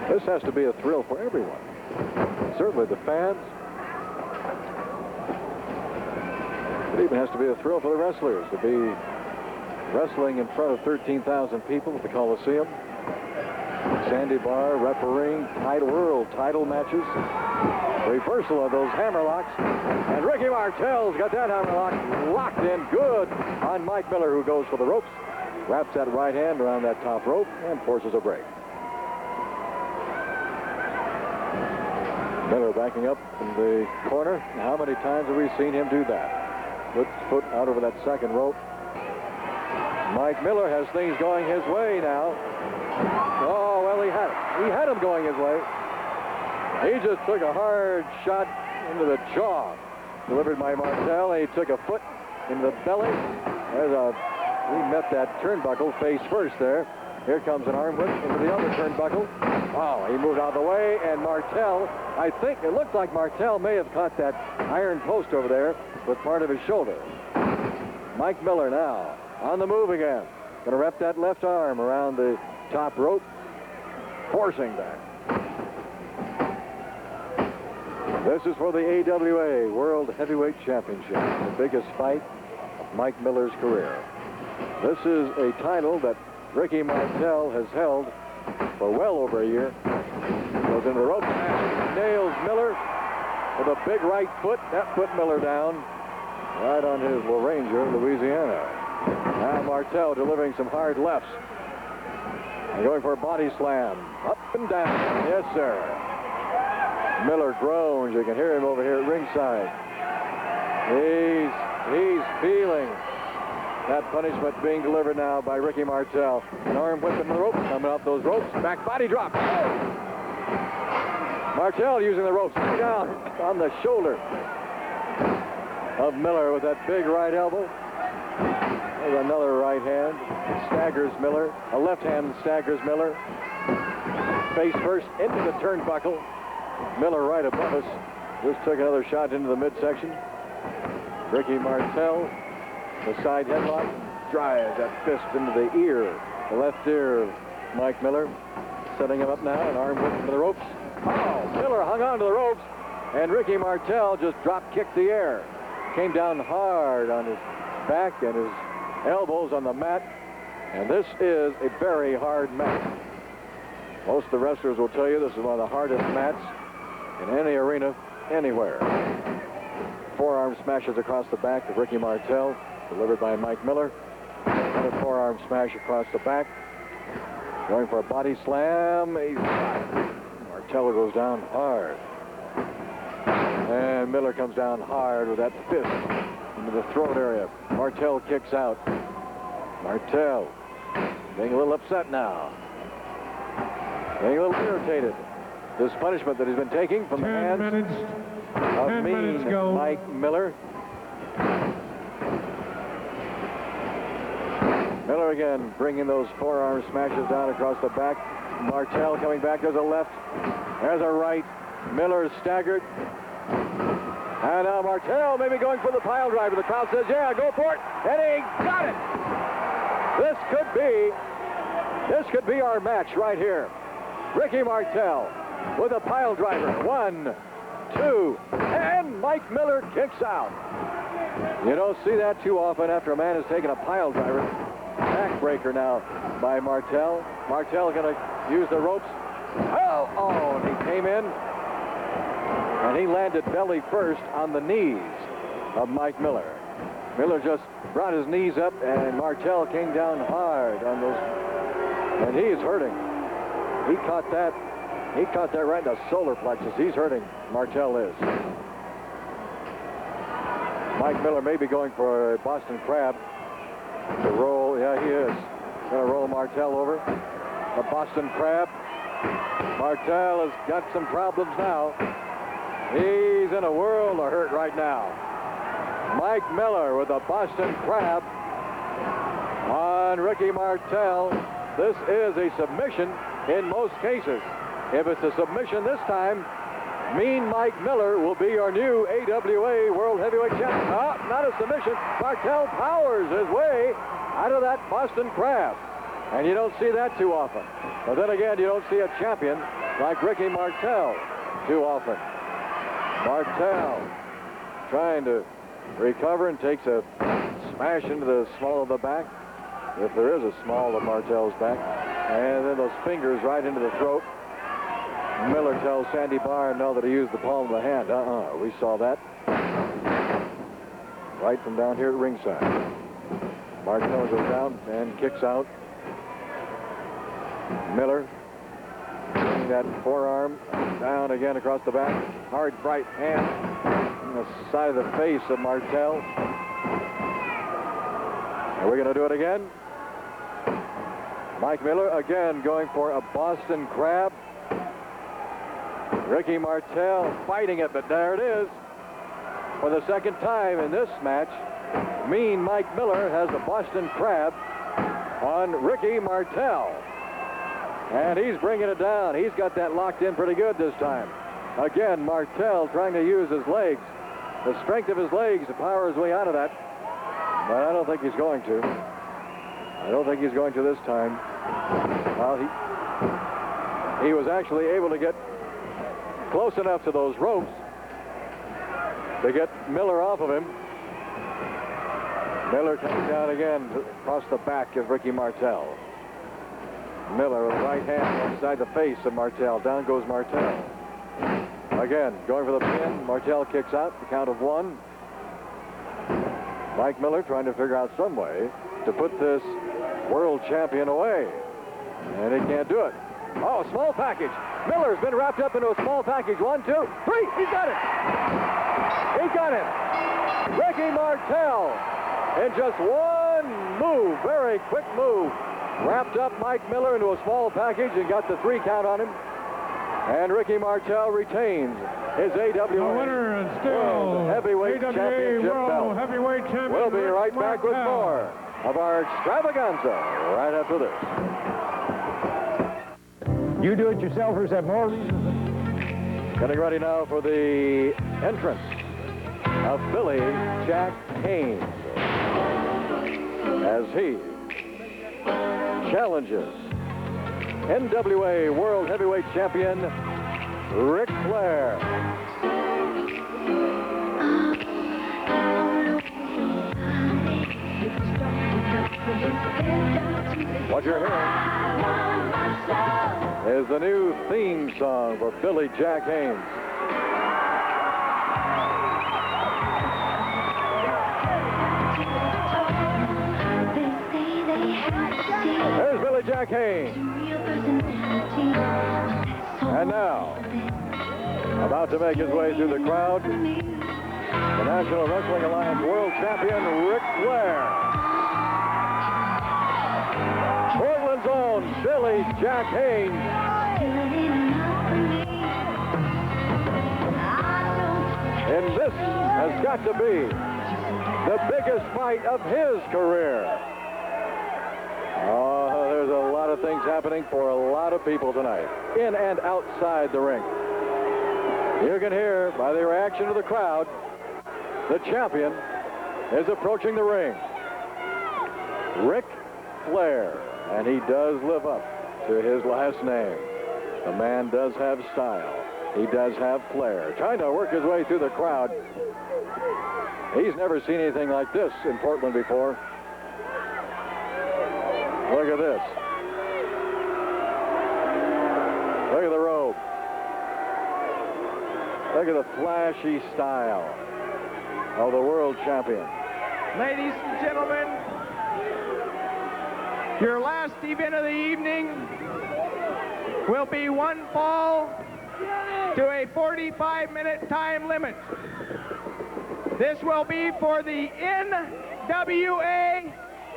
This has to be a thrill for everyone. Certainly the fans. It even has to be a thrill for the wrestlers to be wrestling in front of 13,000 people at the Coliseum. Sandy Barr refereeing world title matches. Reversal of those hammerlocks. And Ricky Martel's got that hammerlock locked in good on Mike Miller, who goes for the ropes. Wraps that right hand around that top rope and forces a break. Miller backing up in the corner. How many times have we seen him do that? Puts foot out over that second rope. Mike Miller has things going his way now. Oh, well, he had it. He had him going his way. He just took a hard shot into the jaw, delivered by Martel. He took a foot in the belly. He met that turnbuckle face first there. Here comes an arm whip into the other turnbuckle. Oh, he moved out of the way, and Martel, I think it looked like Martel may have caught that iron post over there with part of his shoulder. Mike Miller now on the move again. Going to wrap that left arm around the top rope, forcing that. This is for the AWA World Heavyweight Championship, the biggest fight of Mike Miller's career. This is a title that Ricky Martel has held for well over a year. Goes into the rope, nails Miller with a big right foot. That put Miller down right on his little Ranger in Louisiana. Now Martel delivering some hard lefts. And going for a body slam. Up and down. Yes, sir. Miller groans. You can hear him over here at ringside. He's feeling that punishment being delivered now by Ricky Martel. An arm whip in the ropes, coming off those ropes. Back body drop. Martel using the ropes down on the shoulder of Miller with that big right elbow. There's another right hand. Staggers Miller. A left hand staggers Miller. Face first into the turnbuckle. Miller right above us. Just took another shot into the midsection. Ricky Martel, the side headlock, drives that fist into the ear, the left ear of Mike Miller. Setting him up now, an arm whip into the ropes. Oh, Miller hung on to the ropes, and Ricky Martel just drop-kicked the air. Came down hard on his back and his elbows on the mat, and this is a very hard match. Most of the wrestlers will tell you this is one of the hardest mats in any arena, anywhere. Forearm smashes across the back of Ricky Martel, delivered by Mike Miller. Another forearm smash across the back. Going for a body slam. Martel goes down hard. And Miller comes down hard with that fist into the throat area. Martel kicks out. Martel being a little upset now. Being a little irritated. This punishment that he's been taking from the hands of mean Mike Miller. Miller again bringing those forearm smashes down across the back. Martel coming back. There's a left. There's a right. Miller is staggered. And now Martel maybe going for the pile driver. The crowd says, yeah, go for it. And he got it. This could be our match right here. Ricky Martel with a pile driver. 1, 2, and Mike Miller kicks out. You don't see that too often after a man has taken a pile driver. Backbreaker now by Martel. Martel going to use the ropes. Oh, and he came in. And he landed belly first on the knees of Mike Miller. Miller just brought his knees up, and Martel came down hard on those. And he is hurting. He caught that right in the solar plexus. He's hurting. Martel is. Mike Miller may be going for a Boston Crab to roll. Yeah, he is. Going to roll Martel over. The Boston Crab. Martel has got some problems now. He's in a world of hurt right now. Mike Miller with the Boston Crab on Ricky Martel. This is a submission in most cases. If it's a submission this time, Mean Mike Miller will be our new AWA World Heavyweight Champion. Not a submission. Martel powers his way out of that Boston Crab. And you don't see that too often. But then again, you don't see a champion like Ricky Martel too often. Martel trying to recover and takes a smash into the small of the back, if there is a small of Martel's back, and then those fingers right into the throat. Miller tells Sandy Barr no, that he used the palm of the hand. We saw that right from down here at ringside. Martel goes down and kicks out. Miller bringing that forearm down again across the back. Hard right hand on the side of the face of Martel. Are we going to do it again? Mike Miller again going for a Boston Crab. Ricky Martel fighting it, but there it is. For the second time in this match, Mean Mike Miller has a Boston Crab on Ricky Martel. And he's bringing it down. He's got that locked in pretty good this time. Again, Martel trying to use his legs, the strength of his legs to power his way out of that. But I don't think he's going to. I don't think he's going to this time. Well, he was actually able to get close enough to those ropes to get Miller off of him. Miller comes down again across the back of Ricky Martel. Miller with the right hand inside the face of Martel. Down goes Martel. Again, going for the pin. Martel kicks out, the count of 1. Mike Miller trying to figure out some way to put this world champion away. And he can't do it. Oh, small package. Miller's been wrapped up into a small package. 1, 2, 3. He's got it. He got it. Ricky Martel in just one move, very quick move, wrapped up Mike Miller into a small package and got the 3 count on him. And Ricky Martel retains his AWA winner and still World Heavyweight Championship belt. Heavyweight champion. We'll be right back with more of our extravaganza right after this. You do-it-yourselfers have more reasons. Getting ready now for the entrance of Billy Jack Haynes as he challenges NWA World Heavyweight Champion Ric Flair. What you're hearing is the new theme song for Billy Jack Haynes. There's Billy Jack Haynes. And now, about to make his way through the crowd, the National Wrestling Alliance World Champion Ric Flair. Portland's own Billy Jack Haynes. And this has got to be the biggest fight of his career. Oh, there's a lot of things happening for a lot of people tonight, in and outside the ring. You can hear by the reaction of the crowd, the champion is approaching the ring. Ric Flair, and he does live up to his last name. The man does have style. He does have flair. Trying to work his way through the crowd. He's never seen anything like this in Portland before. Look at this. Look at the robe. Look at the flashy style of the world champion. Ladies and gentlemen, your last event of the evening will be one fall to a 45-minute time limit. This will be for the NWA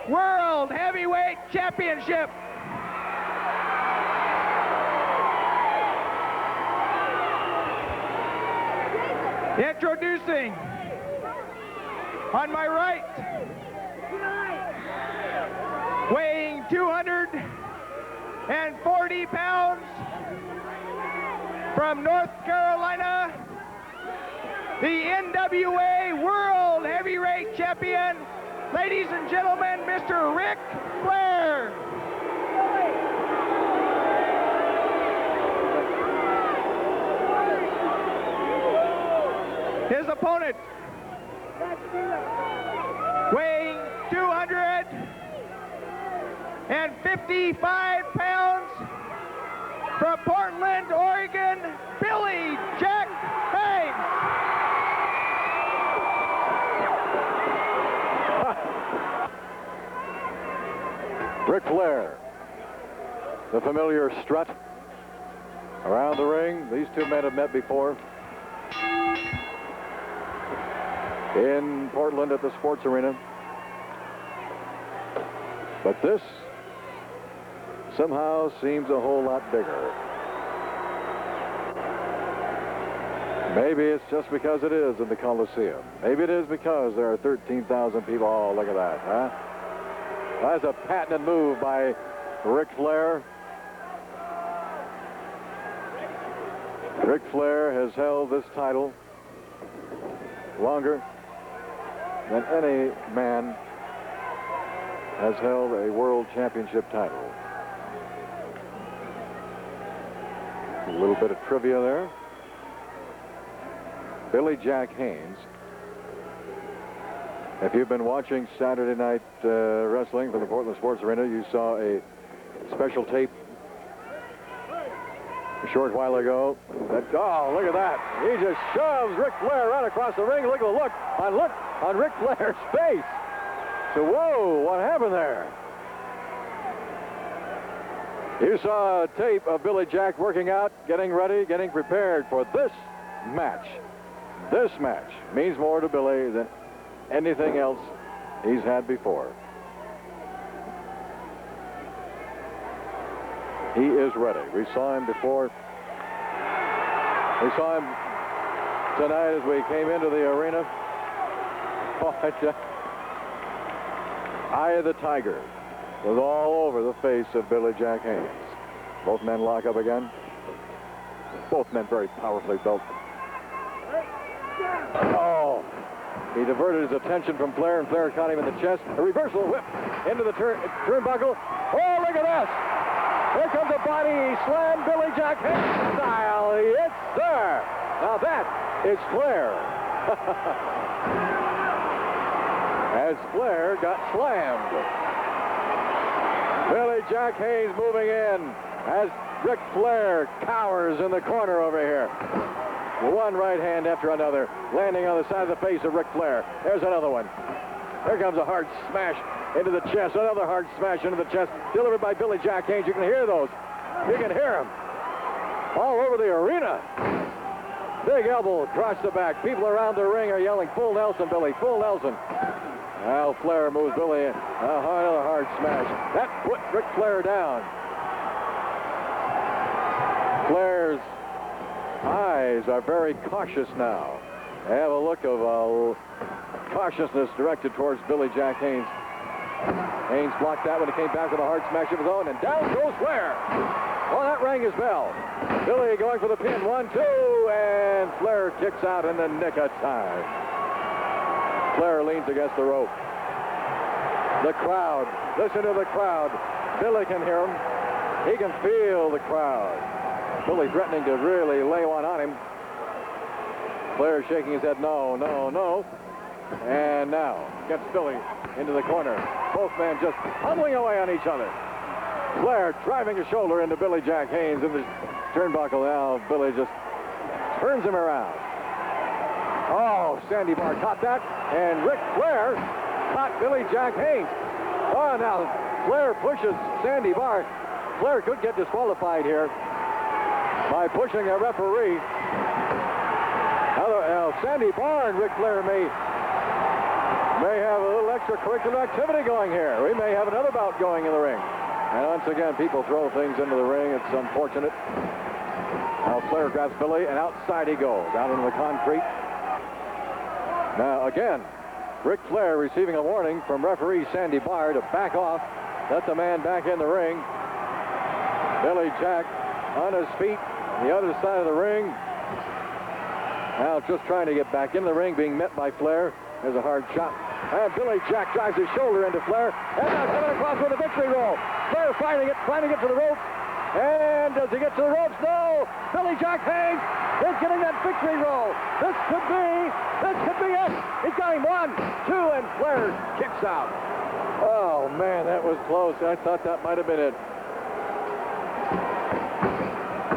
World Heavyweight Championship. Introducing, on my right, weighing 240 pounds, from North Carolina, the NWA World Heavyweight Champion, ladies and gentlemen, Mr. Ric Flair. His opponent, weighing 255 pounds, from Portland, Oregon, Billy Jack Haynes. Ric Flair, the familiar strut around the ring. These two men have met before in Portland at the Sports Arena. But this somehow seems a whole lot bigger. Maybe it's just because it is in the Coliseum. Maybe it is because there are 13,000 people. Oh, look at that, huh? That's a patented move by Ric Flair. Ric Flair has held this title longer than any man has held a world championship title. A little bit of trivia there. Billy Jack Haynes. If you've been watching Saturday Night Wrestling from the Portland Sports Arena, you saw a special tape a short while ago. Oh, look at that. He just shoves Ric Flair right across the ring. Look at the look on Ric Flair's face. So, whoa, what happened there? You saw a tape of Billy Jack working out, getting ready, getting prepared for this match. This match means more to Billy than anything else he's had before. He is ready. We saw him before. We saw him tonight as we came into the arena. Oh, Eye of the Tiger was all over the face of Billy Jack Haynes. Both men lock up again. Both men very powerfully built. Oh, he diverted his attention from Flair, and Flair caught him in the chest. A reversal whip into the turnbuckle. Oh, look at this. Here comes a body slam, Billy Jack Haynes style. It's there. Now that is Flair. As Flair got slammed. Billy Jack Haynes moving in as Ric Flair cowers in the corner over here. One right hand after another, landing on the side of the face of Ric Flair. There's another one. Here comes a hard smash into the chest. Another hard smash into the chest, delivered by Billy Jack Haynes. You can hear those. You can hear them all over the arena. Big elbow across the back. People around the ring are yelling, "Full Nelson, Billy, full Nelson." Now Flair moves Billy in. Another hard smash. That put Ric Flair down. Flair's eyes are very cautious now. They have a look of cautiousness directed towards Billy Jack Haynes. Haynes blocked that when he came back with a hard smash of his own, and down goes Flair. Well, that rang his bell. Billy going for the pin. 1, 2, and Flair kicks out in the nick of time. Flair leans against the rope. The crowd, listen to the crowd. Billy can hear him. He can feel the crowd. Billy threatening to really lay one on him. Flair shaking his head, no, no, no. And now gets Billy into the corner. Both men just pummeling away on each other. Flair driving a shoulder into Billy Jack Haynes in the turnbuckle. Now Billy just turns him around. Oh, Sandy Barr caught that, and Ric Flair caught Billy Jack Haynes. Oh, now Flair pushes Sandy Barr. Flair could get disqualified here by pushing a referee. Now Sandy Barr and Ric Flair may have a little extracurricular activity going here. We may have another bout going in the ring. And once again, people throw things into the ring. It's unfortunate. Now Flair grabs Billy, and outside he goes, out into the concrete. Now again, Ric Flair receiving a warning from referee Sandy Barr to back off, let the man back in the ring. Billy Jack on his feet on the other side of the ring. Now just trying to get back in the ring, being met by Flair. There's a hard shot. And Billy Jack drives his shoulder into Flair. And now coming across with a victory roll. Flair fighting it, trying to get to the ropes. And does he get to the ropes? No! Billy Jack Haynes is getting that victory roll. This could be it. He's got him 1, 2, and Flair kicks out. Oh, man, that was close. I thought that might have been it.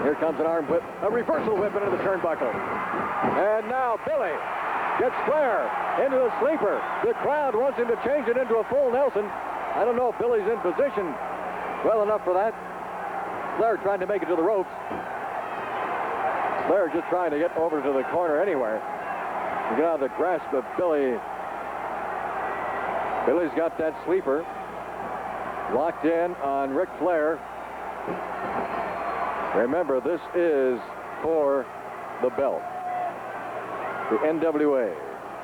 Here comes an arm whip, a reversal whip into the turnbuckle. And now Billy gets Flair into a sleeper. The crowd wants him to change it into a full Nelson. I don't know if Billy's in position well enough for that. Flair trying to make it to the ropes. Flair just trying to get over to the corner anywhere to get out of the grasp of Billy. Billy's got that sleeper locked in on Ric Flair. Remember, this is for the belt. The NWA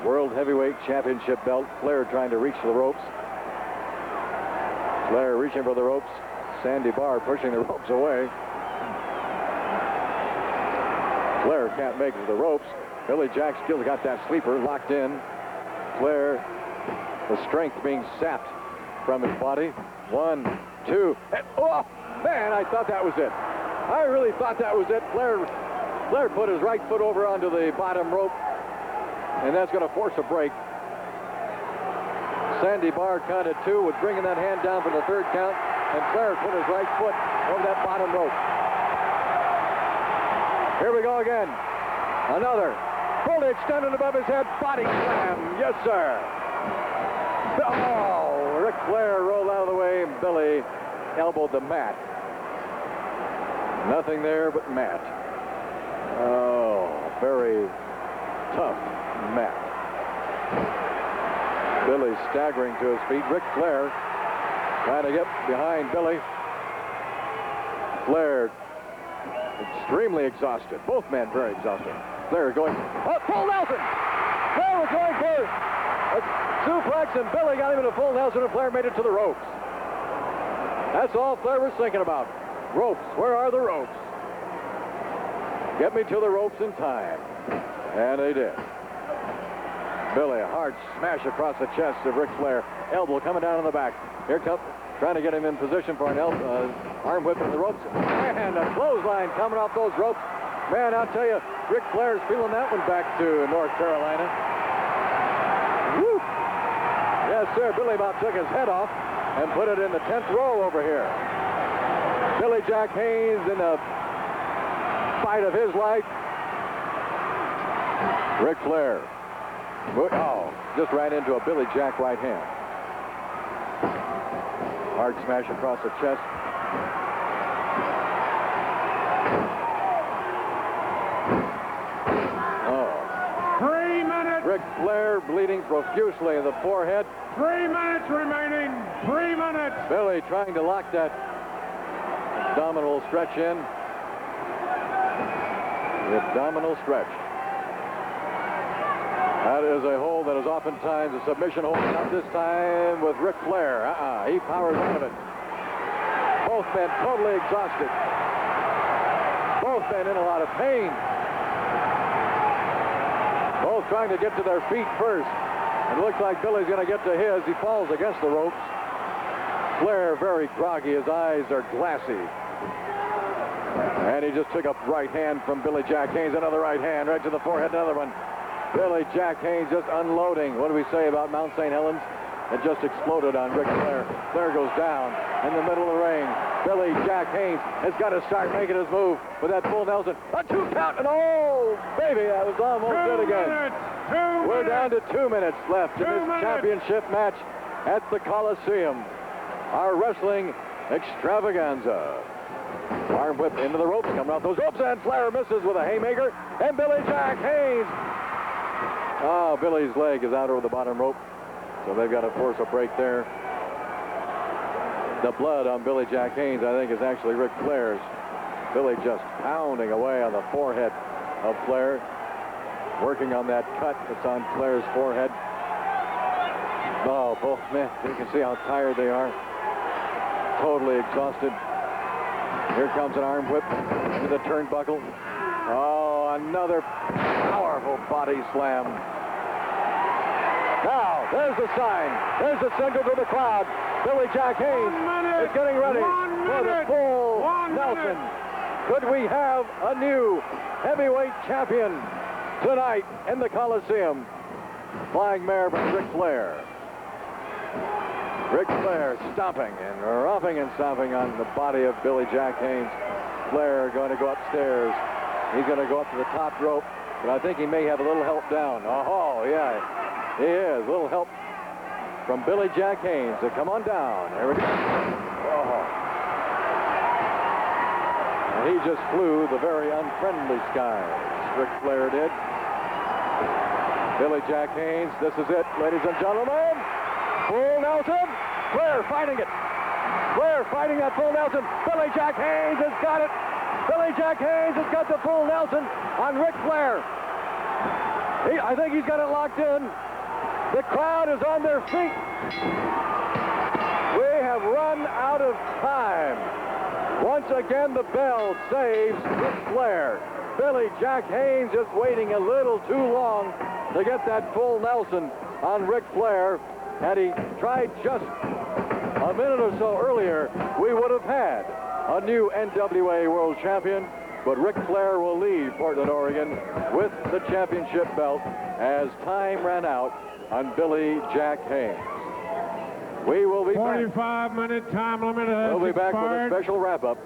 World Heavyweight Championship belt. Flair trying to reach the ropes. Flair reaching for the ropes. Sandy Barr pushing the ropes away. Flair can't make it to the ropes. Billy Jack still got that sleeper locked in. Flair, the strength being sapped from his body. 1, 2, and oh, man, I thought that was it. I really thought that was it. Flair put his right foot over onto the bottom rope, and that's going to force a break. Sandy Barr counted 2 with bringing that hand down for the 3rd count, and Flair put his right foot over that bottom rope. Here we go again. Another fully extended above his head body slam. Yes, sir. Oh, Ric Flair rolled out of the way, and Billy elbowed the mat. Nothing there but mat. Oh, very tough mat. Billy staggering to his feet. Ric Flair trying to get behind Billy. Flair extremely exhausted. Both men very exhausted. Flair going, oh, full Nelson! Flair was going for a suplex, and Billy got him in a full Nelson, and Flair made it to the ropes. That's all Flair was thinking about. Ropes. Where are the ropes? Get me to the ropes in time. And they did. Billy, a hard smash across the chest of Ric Flair. Elbow coming down on the back. Here comes, trying to get him in position for an arm whip in the ropes. And a clothesline coming off those ropes. Man, I'll tell you, Ric Flair's feeling that one back to North Carolina. Woo! Yes, sir. Billy about took his head off and put it in the 10th row over here. Billy Jack Haynes in the fight of his life. Ric Flair. Oh, just ran into a Billy Jack right hand. Hard smash across the chest. Oh. 3 minutes. Ric Flair bleeding profusely in the forehead. 3 minutes remaining. 3 minutes. Billy trying to lock that abdominal stretch in. The abdominal stretch. That is a hold that is oftentimes a submission hold. Not this time with Ric Flair. He powers out of it. Both men totally exhausted. Both men in a lot of pain. Both trying to get to their feet first. It looks like Billy's going to get to his. He falls against the ropes. Flair very groggy. His eyes are glassy. And he just took a right hand from Billy Jack Haynes. Another right hand right to the forehead. Another one. Billy Jack Haynes just unloading. What do we say about Mount St. Helens? It just exploded on Ric Flair. Flair goes down in the middle of the ring. Billy Jack Haynes has got to start making his move with that full Nelson. A 2 count, and oh, baby, that was almost it again. We're down to 2 minutes left in this championship match at the Coliseum. Our wrestling extravaganza. Arm whip into the ropes, coming off those ropes, and Flair misses with a haymaker, and Billy Jack Haynes. Oh, Billy's leg is out over the bottom rope, so they've got to force a break there. The blood on Billy Jack Haynes, I think, is actually Ric Flair's. Billy just pounding away on the forehead of Flair, working on that cut that's on Flair's forehead. Oh, both men, you can see how tired they are. Totally exhausted. Here comes an arm whip into the turnbuckle. Oh, another powerful body slam. Now, there's the sign. There's the signal to the crowd. Billy Jack Haynes is getting ready for the full Nelson. Could we have a new heavyweight champion tonight in the Coliseum? Flying mare from Ric Flair. Ric Flair stomping and roughing and stomping on the body of Billy Jack Haynes. Flair going to go upstairs. He's going to go up to the top rope, but I think he may have a little help down. Oh, yeah, he is. A little help from Billy Jack Haynes to come on down. There we go. Oh. And he just flew the very unfriendly skies. Ric Flair did. Billy Jack Haynes, this is it, ladies and gentlemen. Full Nelson. Flair fighting it. Flair fighting that full Nelson. Billy Jack Haynes has got it. Billy Jack Haynes has got the full Nelson on Ric Flair. I think he's got it locked in. The crowd is on their feet. We have run out of time. Once again, the bell saves Ric Flair. Billy Jack Haynes just waiting a little too long to get that full Nelson on Ric Flair. Had he tried just a minute or so earlier, we would have had a new NWA World Champion, but Ric Flair will leave Portland, Oregon with the championship belt as time ran out on Billy Jack Haynes. We will be 45-minute time limit. We'll be back with a special wrap-up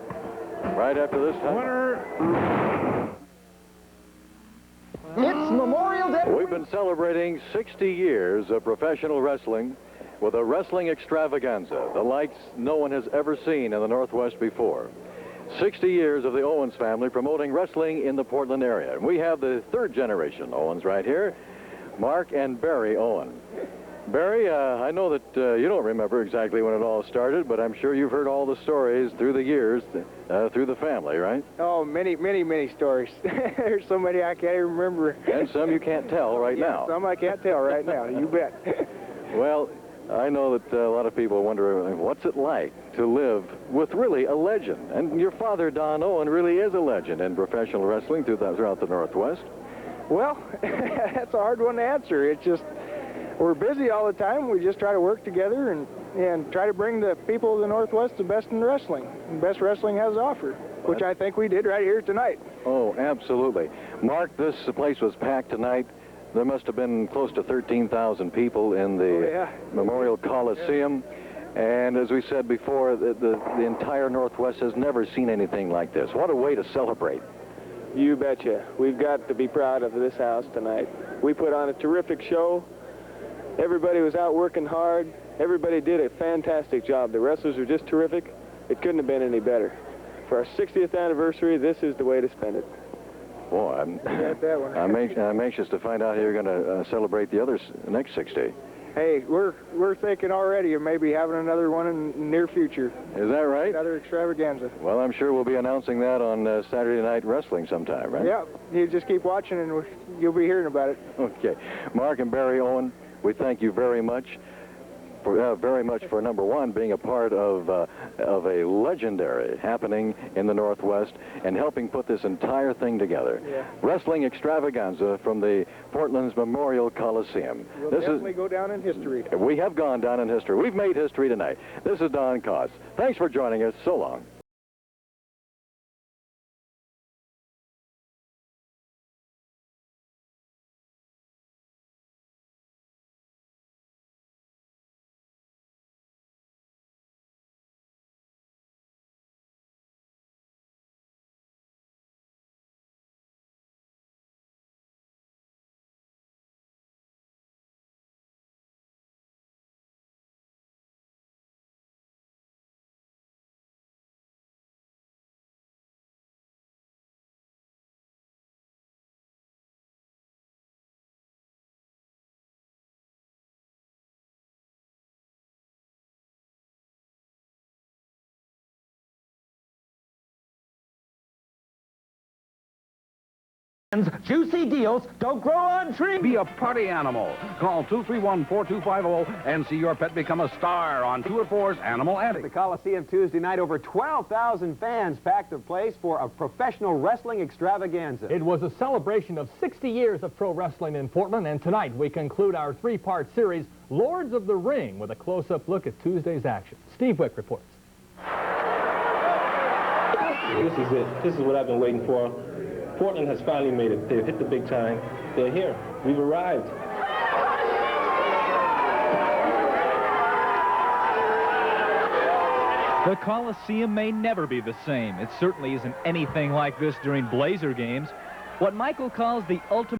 right after this time. Winner. It's Memorial Day. We've been celebrating 60 years of professional wrestling with a wrestling extravaganza, the likes no one has ever seen in the Northwest before. 60 years of the Owens family promoting wrestling in the Portland area. And we have the third generation Owens right here, Mark and Barry Owen. Barry, I know that you don't remember exactly when it all started, but I'm sure you've heard all the stories through the years, through the family, right? Oh, many, many, many stories. There's so many I can't even remember. And some you can't tell right now. Some I can't tell right now, you bet. Well, I know that a lot of people wonder, what's it like to live with really a legend? And your father, Don Owen, really is a legend in professional wrestling throughout the Northwest. Well, that's a hard one to answer. It's just, we're busy all the time. We just try to work together and try to bring the people of the Northwest the best in wrestling. The best wrestling has to offer, which I think we did right here tonight. Oh, absolutely. Mark, this place was packed tonight. There must have been close to 13,000 people in the Memorial Coliseum. And as we said before, the entire Northwest has never seen anything like this. What a way to celebrate. You betcha. We've got to be proud of this house tonight. We put on a terrific show. Everybody was out working hard. Everybody did a fantastic job. The wrestlers were just terrific. It couldn't have been any better. For our 60th anniversary, this is the way to spend it. Boy, I'm anxious to find out how you're going to celebrate the next 60. Hey, we're thinking already of maybe having another one in the near future. Is that right? Another extravaganza. Well, I'm sure we'll be announcing that on Saturday Night Wrestling sometime, right? Yeah, you just keep watching and you'll be hearing about it. Okay. Mark and Barry Owen, we thank you very much for number one, being a part of a legendary happening in the Northwest and helping put this entire thing together. Yeah. Wrestling extravaganza from the Portland's Memorial Coliseum. We'll definitely go down in history. We have gone down in history. We've made history tonight. This is Don Koss. Thanks for joining us. So long. Juicy deals don't grow on trees. Be a party animal. Call 231-4250 and see your pet become a star on 2 or 4's Animal At Attic. the Coliseum Tuesday night, over 12,000 fans packed the place for a professional wrestling extravaganza. It was a celebration of 60 years of pro wrestling in Portland, and tonight we conclude our 3-part series, Lords of the Ring, with a close-up look at Tuesday's action. Steve Wick reports. This is it. This is what I've been waiting for. Portland has finally made it. They've hit the big time. They're here. We've arrived. The Coliseum may never be the same. It certainly isn't anything like this during Blazer games. What Michael calls the ultimate